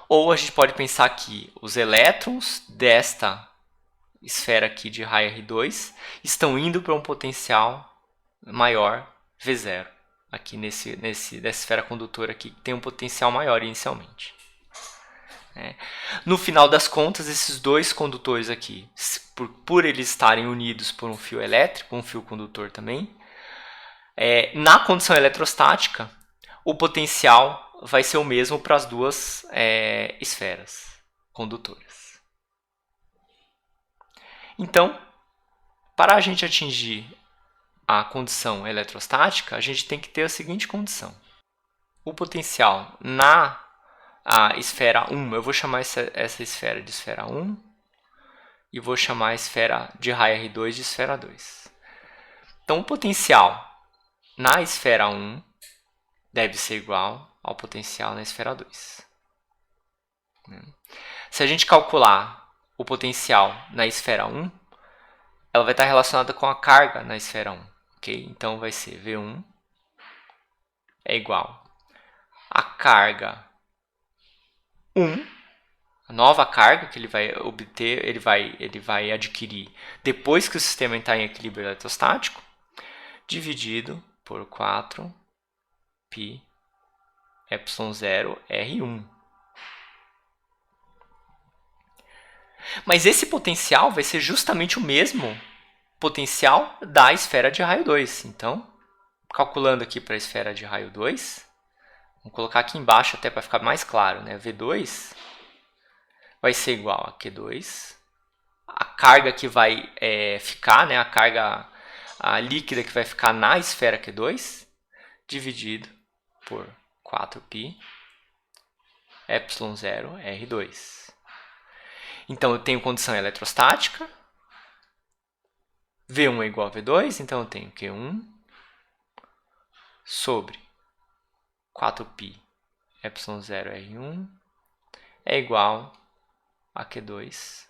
Ou a gente pode pensar que os elétrons desta esfera aqui de raio R2 estão indo para um potencial maior V0 aqui dessa esfera condutora aqui que tem um potencial maior inicialmente. No final das contas, esses dois condutores aqui, por eles estarem unidos por um fio elétrico, um fio condutor também, na condição eletrostática, o potencial vai ser o mesmo para as duas esferas condutoras. Então, para a gente atingir a condição eletrostática, a gente tem que ter a seguinte condição. O potencial na esfera 1, eu vou chamar essa esfera de esfera 1 e vou chamar a esfera de raio R2 de esfera 2. Então, o potencial na esfera 1 deve ser igual ao potencial na esfera 2. Se a gente calcular o potencial na esfera 1, ela vai estar relacionada com a carga na esfera 1. Okay? Então, vai ser V1 é igual a carga 1, a nova carga que ele vai obter, ele vai adquirir depois que o sistema entrar em equilíbrio eletrostático, dividido por 4 π ε0 R1. Mas esse potencial vai ser justamente o mesmo potencial da esfera de raio 2. Então, calculando aqui para a esfera de raio 2, vamos colocar aqui embaixo até para ficar mais claro, né? V2 vai ser igual a Q2, a carga que vai ficar, né? A carga líquida que vai ficar na esfera Q2, dividido por 4π ε0 R2. Então, eu tenho condição eletrostática, V1 é igual a V2, então eu tenho Q1 sobre 4π ε0 R1 é igual a Q2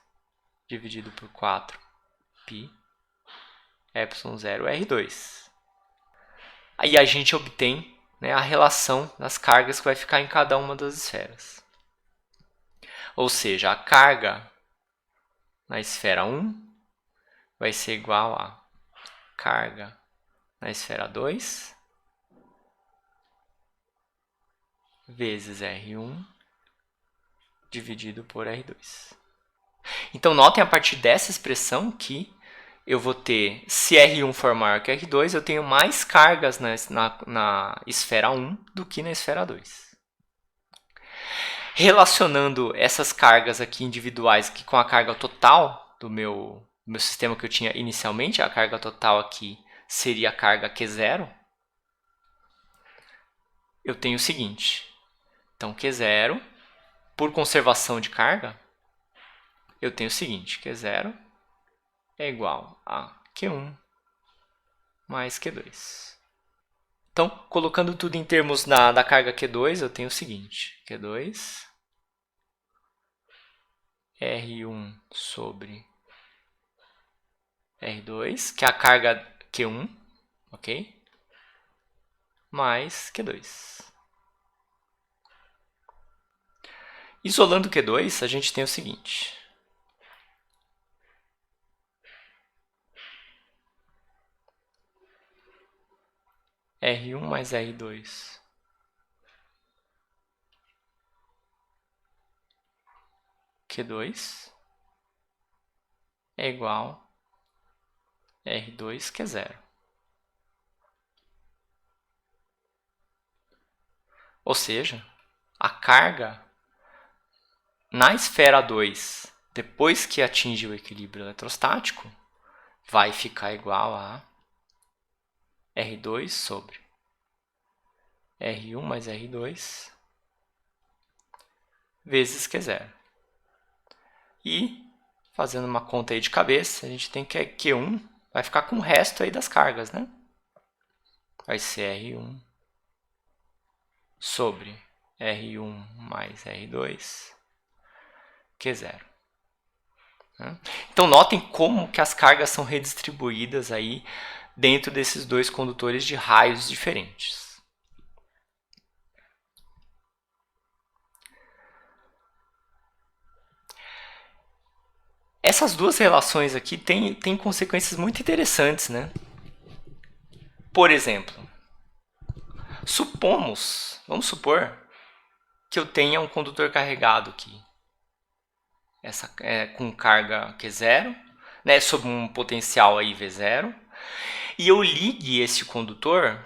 dividido por 4π ε0 R2. Aí a gente obtém, né, a relação das cargas que vai ficar em cada uma das esferas. Ou seja, a carga na esfera 1 vai ser igual a carga na esfera 2 vezes R1 dividido por R2. Então, notem a partir dessa expressão que eu vou ter, se R1 for maior que R2, eu tenho mais cargas na esfera 1 do que na esfera 2. Relacionando essas cargas aqui individuais aqui com a carga total do meu sistema que eu tinha inicialmente, a carga total aqui seria a carga Q0, eu tenho o seguinte. Então, Q0, por conservação de carga, eu tenho o seguinte. Q0 é igual a Q1 mais Q2. Então, colocando tudo em termos da carga Q2, eu tenho o seguinte. Q2 R1 sobre R2, que é a carga Q1, ok? Mais Q2. Isolando Q2, a gente tem o seguinte. R1 mais R2 Q2 é igual a R2 Q0. Ou seja, a carga na esfera 2, depois que atinge o equilíbrio eletrostático, vai ficar igual a R2 sobre R1 mais R2 vezes Q0. E, fazendo uma conta aí de cabeça, a gente tem que Q1 vai ficar com o resto aí das cargas, né? Vai ser R1 sobre R1 mais R2 Q0. Então, notem como que as cargas são redistribuídas aí dentro desses dois condutores de raios diferentes. Essas duas relações aqui têm consequências muito interessantes, né? Por exemplo, vamos supor que eu tenha um condutor carregado aqui, com carga Q0, né, sob um potencial aí V0, e eu ligue esse condutor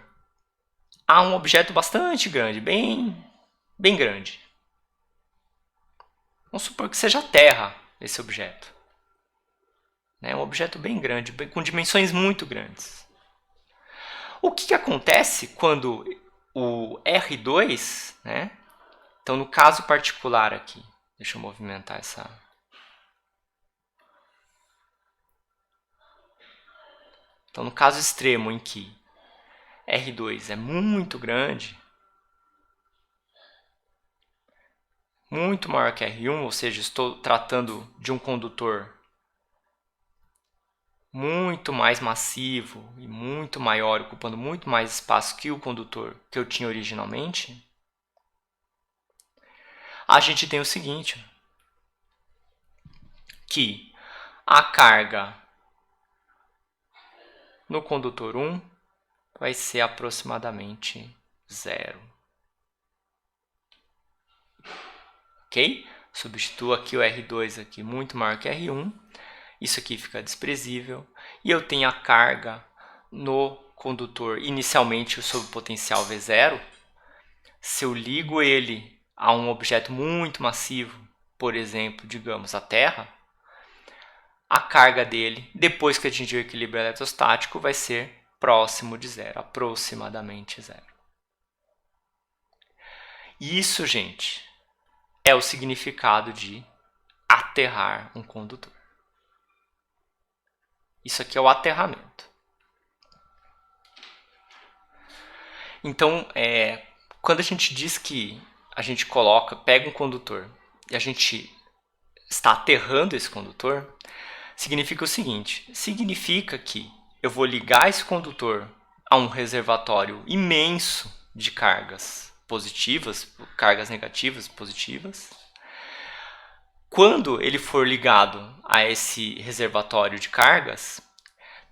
a um objeto bastante grande, bem grande. Vamos supor que seja a Terra esse objeto. É um objeto bem grande, com dimensões muito grandes. O que acontece quando o R2, né? Então, no caso particular aqui, deixa eu movimentar essa... Então, no caso extremo em que R2 é muito grande, muito maior que R1, ou seja, estou tratando de um condutor muito mais massivo e muito maior, ocupando muito mais espaço que o condutor que eu tinha originalmente, a gente tem o seguinte, que a carga no condutor 1 vai ser aproximadamente 0. Ok? Substituo aqui o R2 aqui muito maior que R1. Isso aqui fica desprezível. E eu tenho a carga no condutor inicialmente sob potencial V0. Se eu ligo ele a um objeto muito massivo, por exemplo, digamos a Terra, a carga dele, depois que atingir o equilíbrio eletrostático, vai ser próximo de zero, aproximadamente zero. Isso, gente, é o significado de aterrar um condutor. Isso aqui é o aterramento. Então, quando a gente diz que a gente pega um condutor e a gente está aterrando esse condutor, significa o seguinte, significa que eu vou ligar esse condutor a um reservatório imenso de cargas positivas, cargas negativas, positivas. Quando ele for ligado a esse reservatório de cargas,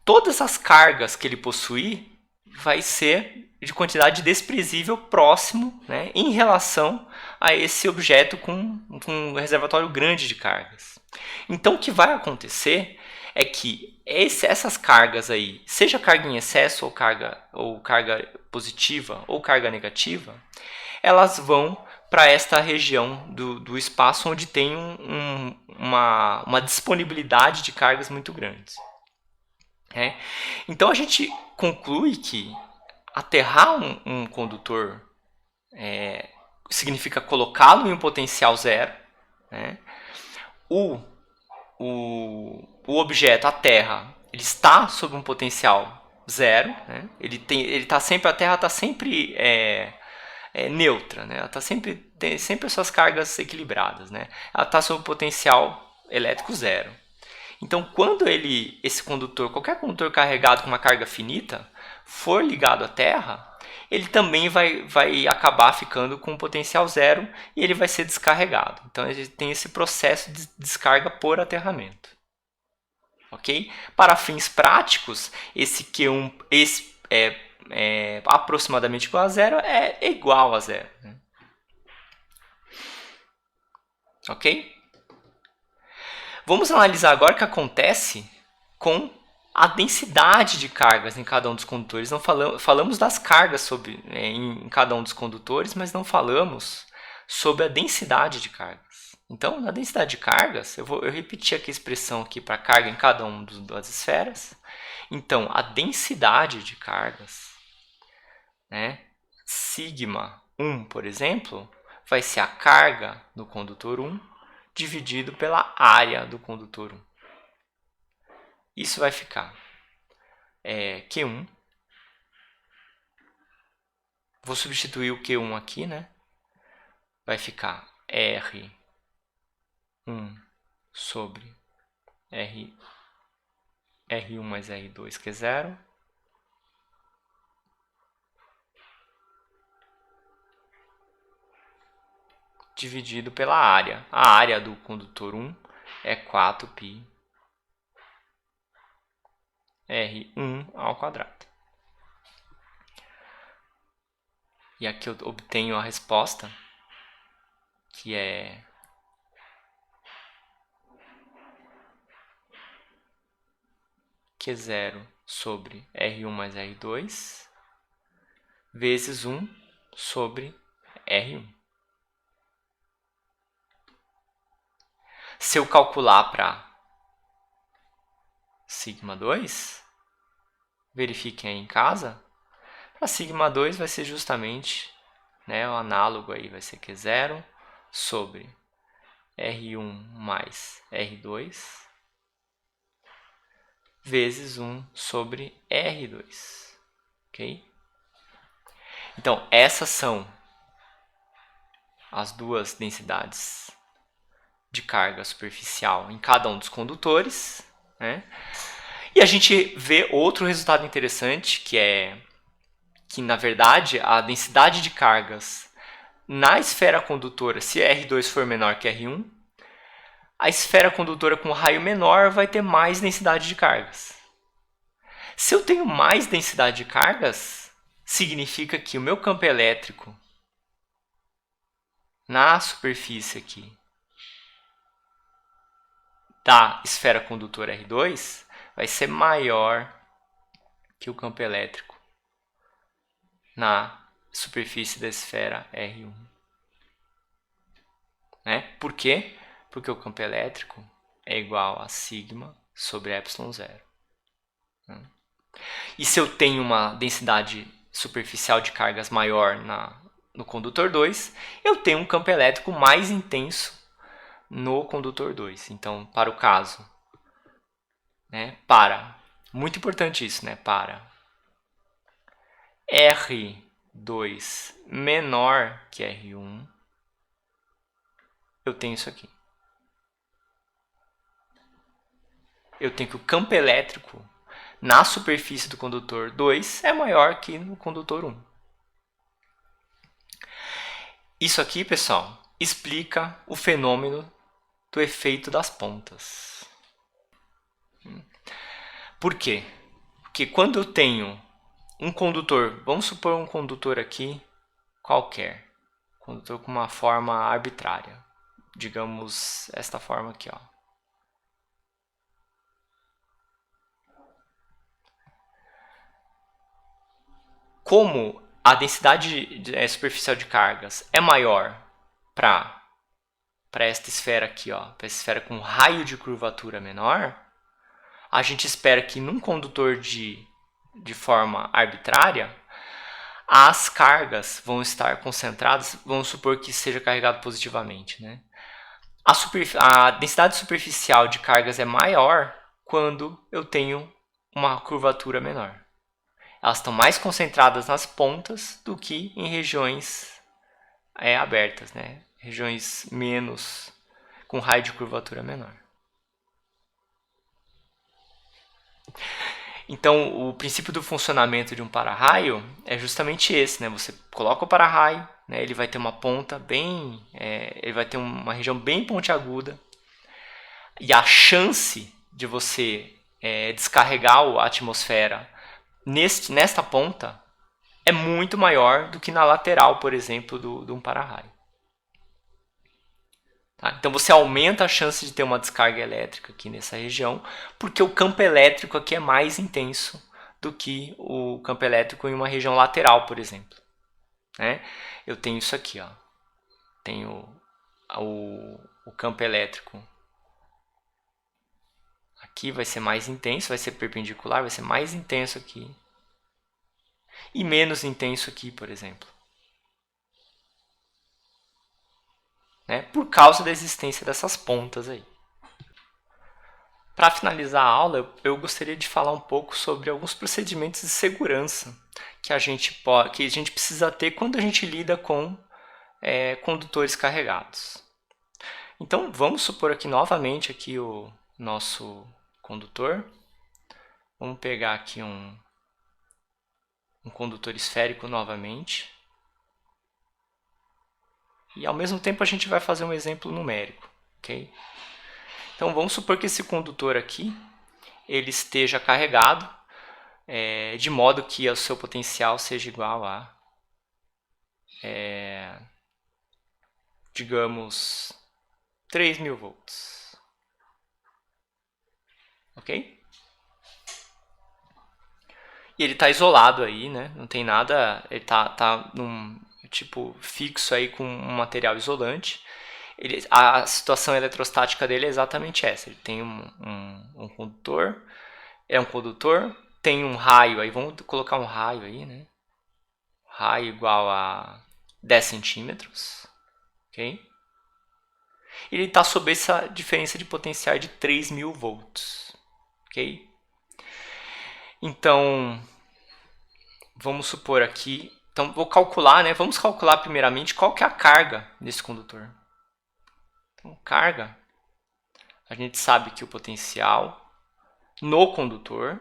todas as cargas que ele possuir vai ser de quantidade desprezível próximo, né, em relação a esse objeto com um reservatório grande de cargas. Então, o que vai acontecer é que essas cargas aí, seja carga em excesso ou carga positiva ou carga negativa, elas vão para esta região do espaço onde tem uma disponibilidade de cargas muito grandes. Então a gente conclui que aterrar um condutor significa colocá-lo em um potencial zero. Né? O objeto, a Terra, ele está sob um potencial zero. Né? A Terra está sempre neutra, né? Ela tem sempre as suas cargas equilibradas. Né? Ela está sob um potencial elétrico zero. Então, quando esse condutor, qualquer condutor carregado com uma carga finita, for ligado à Terra, ele também vai acabar ficando com potencial zero e ele vai ser descarregado. Então, ele tem esse processo de descarga por aterramento. Ok? Para fins práticos, esse Q1 aproximadamente igual a zero é igual a zero. Né? Ok? Vamos analisar agora o que acontece com a densidade de cargas em cada um dos condutores. Não falamos das cargas em cada um dos condutores, mas não falamos sobre a densidade de cargas. Então, na densidade de cargas, eu repetir aqui a expressão aqui para carga em cada uma das esferas. Então, a densidade de cargas, né, sigma 1, por exemplo, vai ser a carga do condutor 1 dividido pela área do condutor 1. Isso vai ficar Q1. Vou substituir o Q1 aqui, né? Vai ficar R1 sobre R1 mais R2, que é 0. Dividido pela área. A área do condutor 1 é 4π R1 ao quadrado. E aqui eu obtenho a resposta, que é Q0 sobre R1 mais R2 vezes 1 sobre R1. Se eu calcular para sigma 2, verifiquem aí em casa, para sigma 2 vai ser justamente, né, o análogo aí vai ser Q0 sobre R1 mais R2 vezes 1 sobre R2, ok? Então, essas são as duas densidades de carga superficial em cada um dos condutores, né? E a gente vê outro resultado interessante, que é que, na verdade, a densidade de cargas na esfera condutora, se R2 for menor que R1, a esfera condutora com raio menor vai ter mais densidade de cargas. Se eu tenho mais densidade de cargas, significa que o meu campo elétrico na superfície aqui da esfera condutora R2 vai ser maior que o campo elétrico na superfície da esfera R1. Né? Por quê? Porque o campo elétrico é igual a sigma sobre epsilon zero. E se eu tenho uma densidade superficial de cargas maior no condutor 2, eu tenho um campo elétrico mais intenso no condutor 2. Então, para o caso, né, muito importante isso, né, para R2 menor que R1, eu tenho isso aqui. Eu tenho que o campo elétrico na superfície do condutor 2 é maior que no condutor 1. Isso aqui, pessoal, explica o fenômeno do efeito das pontas. Por quê? Porque quando eu tenho um condutor, vamos supor um condutor aqui qualquer, condutor com uma forma arbitrária, digamos esta forma aqui, ó. Como a densidade superficial de cargas é maior para esta esfera aqui, ó, para essa esfera com raio de curvatura menor, a gente espera que num condutor de forma arbitrária, as cargas vão estar concentradas, vamos supor que seja carregado positivamente, né? A densidade superficial de cargas é maior quando eu tenho uma curvatura menor. Elas estão mais concentradas nas pontas do que em regiões abertas, né? Regiões menos com raio de curvatura menor. Então, o princípio do funcionamento de um para-raio é justamente esse, né? Você coloca o para-raio, né? Ele vai ter uma ponta bem, ele vai ter uma região bem pontiaguda, e a chance de você descarregar a atmosfera nesta ponta é muito maior do que na lateral, por exemplo, de um para-raio. Tá? Então você aumenta a chance de ter uma descarga elétrica aqui nessa região, porque o campo elétrico aqui é mais intenso do que o campo elétrico em uma região lateral, por exemplo. Né? Eu tenho isso aqui, ó. Tenho o campo elétrico aqui, vai ser mais intenso, vai ser perpendicular, vai ser mais intenso aqui. E menos intenso aqui, por exemplo. Né? Por causa da existência dessas pontas aí. Para finalizar a aula, eu gostaria de falar um pouco sobre alguns procedimentos de segurança que a gente precisa ter quando a gente lida com condutores carregados. Então, vamos supor aqui novamente aqui o nosso condutor. Vamos pegar aqui um condutor esférico novamente. E ao mesmo tempo a gente vai fazer um exemplo numérico, ok? Então vamos supor que esse condutor aqui ele esteja carregado de modo que o seu potencial seja igual a, digamos, 3.000 volts. Ok? E ele está isolado aí, né? Não tem nada, ele tá num tipo fixo aí com um material isolante. A situação eletrostática dele é exatamente essa. Ele tem um condutor, é um condutor, tem um raio, aí vamos colocar um raio aí, né? Raio igual a 10 centímetros, ok? Ele está sob essa diferença de potencial de 3.000 volts, ok? Então, vamos supor aqui, então vou calcular, né? Vamos calcular primeiramente qual que é a carga desse condutor. Então, carga, a gente sabe que o potencial no condutor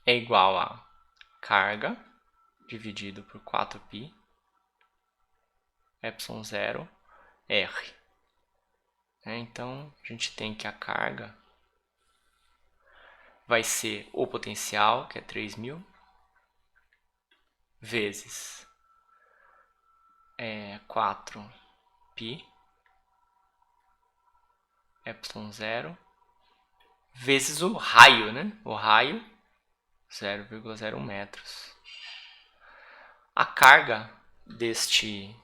é igual a carga dividido por 4π ε0 R. Então, a gente tem que a carga vai ser o potencial, que é 3.000, vezes 4π ε0 vezes o raio, né? O raio, 0,01 metros. A carga deste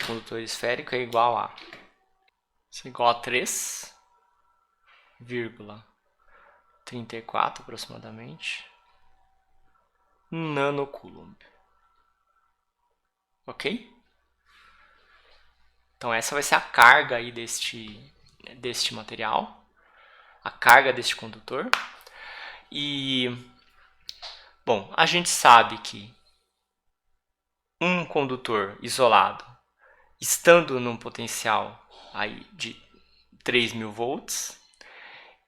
condutor esférico é igual a 3,34 aproximadamente nanocoulomb. Ok? Então essa vai ser a carga aí deste material, a carga deste condutor. E, bom, a gente sabe que um condutor isolado, estando num potencial aí de 3.000 volts,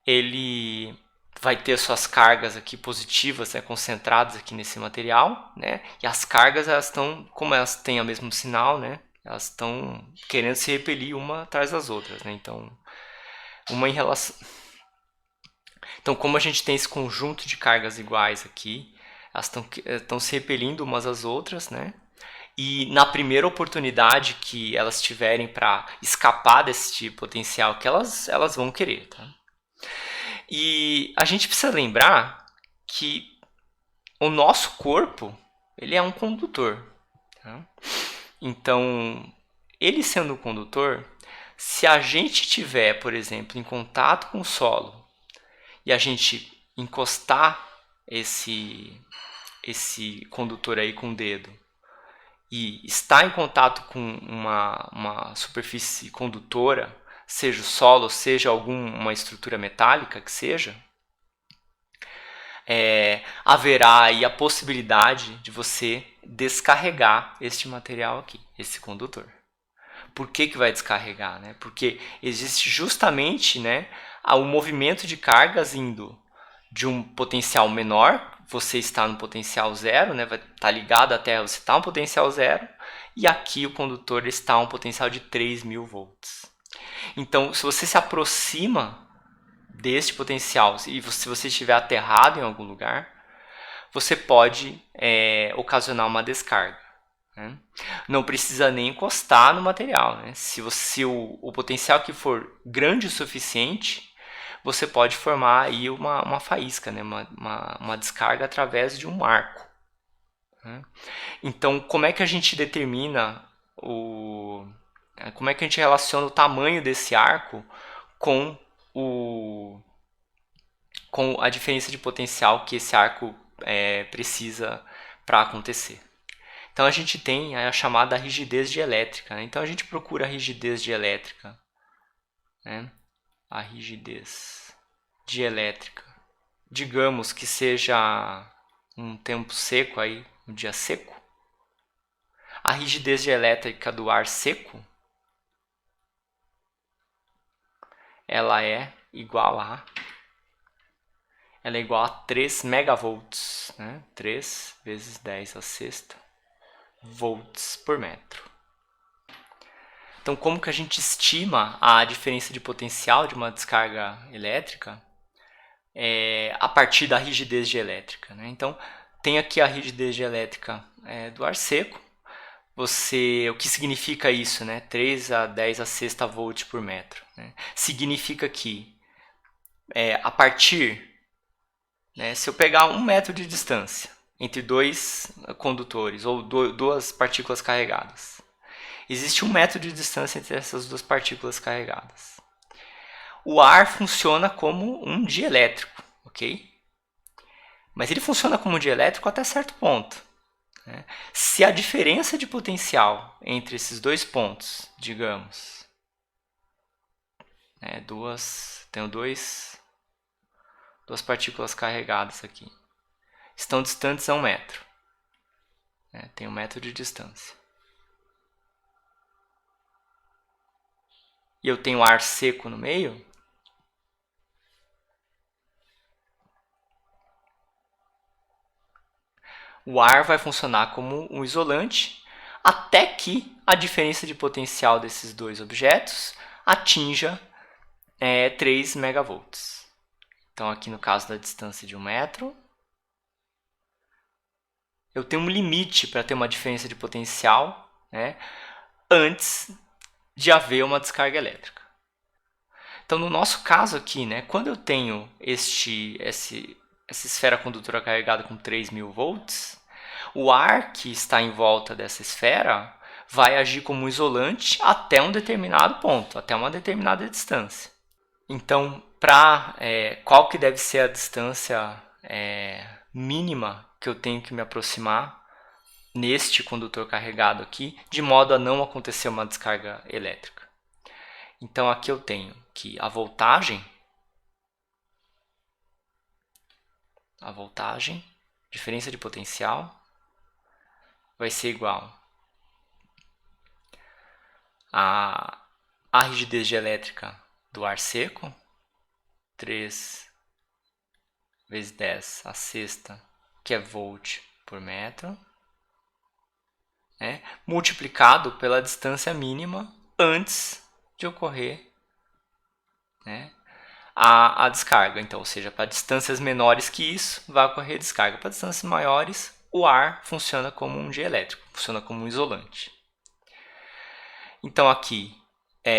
ele vai ter suas cargas aqui positivas, né, concentradas aqui nesse material, né? E as cargas, elas estão, como elas têm o mesmo sinal, né? Elas estão querendo se repelir uma atrás das outras, né? Então, uma em relação... Então, como a gente tem esse conjunto de cargas iguais aqui, elas estão se repelindo umas às outras, né? E na primeira oportunidade que elas tiverem para escapar desse potencial, que elas vão querer, tá? E a gente precisa lembrar que o nosso corpo, ele é um condutor, tá? Então, ele sendo um condutor, se a gente tiver, por exemplo, em contato com o solo e a gente encostar esse condutor aí com o dedo e está em contato com uma superfície condutora, seja o solo, seja alguma estrutura metálica que seja, haverá aí a possibilidade de você descarregar este material aqui, esse condutor. Por que vai descarregar? Né? Porque existe justamente, né, o movimento de cargas indo de um potencial menor, você está no potencial zero, né, vai estar ligado até você está no potencial zero, e aqui o condutor está a um potencial de 3.000 volts. Então, se você se aproxima deste potencial, e se você estiver aterrado em algum lugar, você pode ocasionar uma descarga. Né? Não precisa nem encostar no material. Né? Se o potencial que for grande o suficiente, você pode formar aí uma faísca, né? uma descarga através de um arco. Né? Então, como é que a gente determina como é que a gente relaciona o tamanho desse arco com a diferença de potencial que esse arco precisa para acontecer? Então a gente tem a chamada rigidez dielétrica. Né? Então a gente procura a rigidez dielétrica. Né? A rigidez dielétrica. Digamos que seja um tempo seco, aí, um dia seco. A rigidez dielétrica do ar seco, ela é igual a 3 megavolts. Né? 3 vezes 10 a sexta volts por metro. Então, como que a gente estima a diferença de potencial de uma descarga elétrica a partir da rigidez dielétrica? Né? Então, tem aqui a rigidez dielétrica do ar seco. O que significa isso? Né? 3 a 10 a sexta volts por metro. Né? Significa que a partir né? Se eu pegar 1 metro de distância entre dois condutores ou duas partículas carregadas, existe 1 metro de distância entre essas duas partículas carregadas. O ar funciona como um dielétrico, ok? Mas ele funciona como um dielétrico até certo ponto, né? Se a diferença de potencial entre esses dois pontos, digamos, né, tenho duas partículas carregadas aqui, estão distantes a 1 metro, né, tem 1 metro de distância, e eu tenho ar seco no meio, o ar vai funcionar como um isolante até que a diferença de potencial desses dois objetos atinja 3 megavolts. Então, aqui no caso da distância de 1 metro, eu tenho um limite para ter uma diferença de potencial, né, antes de haver uma descarga elétrica. Então, no nosso caso aqui, né, quando eu tenho essa esfera condutora carregada com 3.000 volts, o ar que está em volta dessa esfera vai agir como isolante até um determinado ponto, até uma determinada distância. Então, qual que deve ser a distância mínima que eu tenho que me aproximar neste condutor carregado aqui, de modo a não acontecer uma descarga elétrica? Então, aqui eu tenho que a voltagem, diferença de potencial, vai ser igual a rigidez dielétrica do ar seco, 3 vezes 10 a sexta, que é volt por metro, né, multiplicado pela distância mínima antes de ocorrer, né, a descarga. Então, ou seja, para distâncias menores que isso, vai ocorrer descarga. Para distâncias maiores, o ar funciona como um dielétrico, funciona como um isolante. Então, aqui,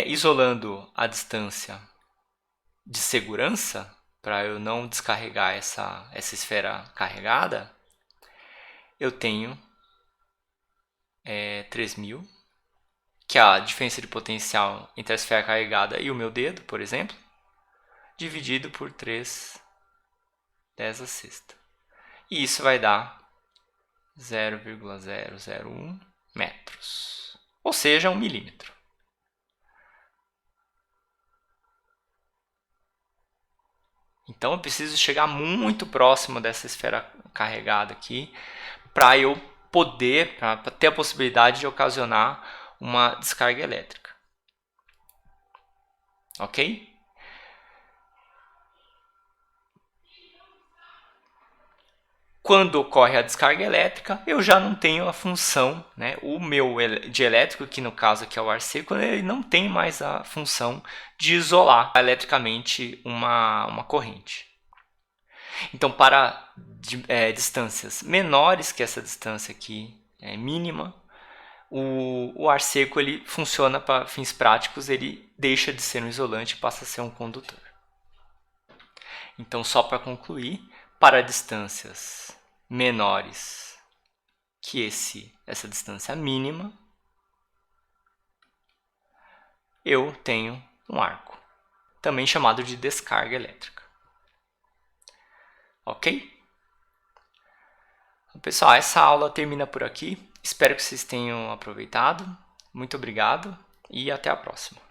isolando a distância de segurança, para eu não descarregar essa esfera carregada, eu tenho 3.000, que é a diferença de potencial entre a esfera carregada e o meu dedo, por exemplo, dividido por 3 10 a sexta. E isso vai dar 0,001 metros, ou seja, 1 milímetro. Então eu preciso chegar muito próximo dessa esfera carregada aqui para eu poder, para ter a possibilidade de ocasionar uma descarga elétrica. Ok? Quando ocorre a descarga elétrica, eu já não tenho a função, né? O meu dielétrico, que no caso aqui é o ar seco, ele não tem mais a função de isolar eletricamente uma corrente. Então, para distâncias menores que essa distância aqui mínima, o ar seco ele funciona para fins práticos, ele deixa de ser um isolante e passa a ser um condutor. Então, só para concluir, para distâncias menores que essa distância mínima, eu tenho um arco, também chamado de descarga elétrica. Ok? Pessoal, essa aula termina por aqui. Espero que vocês tenham aproveitado. Muito obrigado e até a próxima.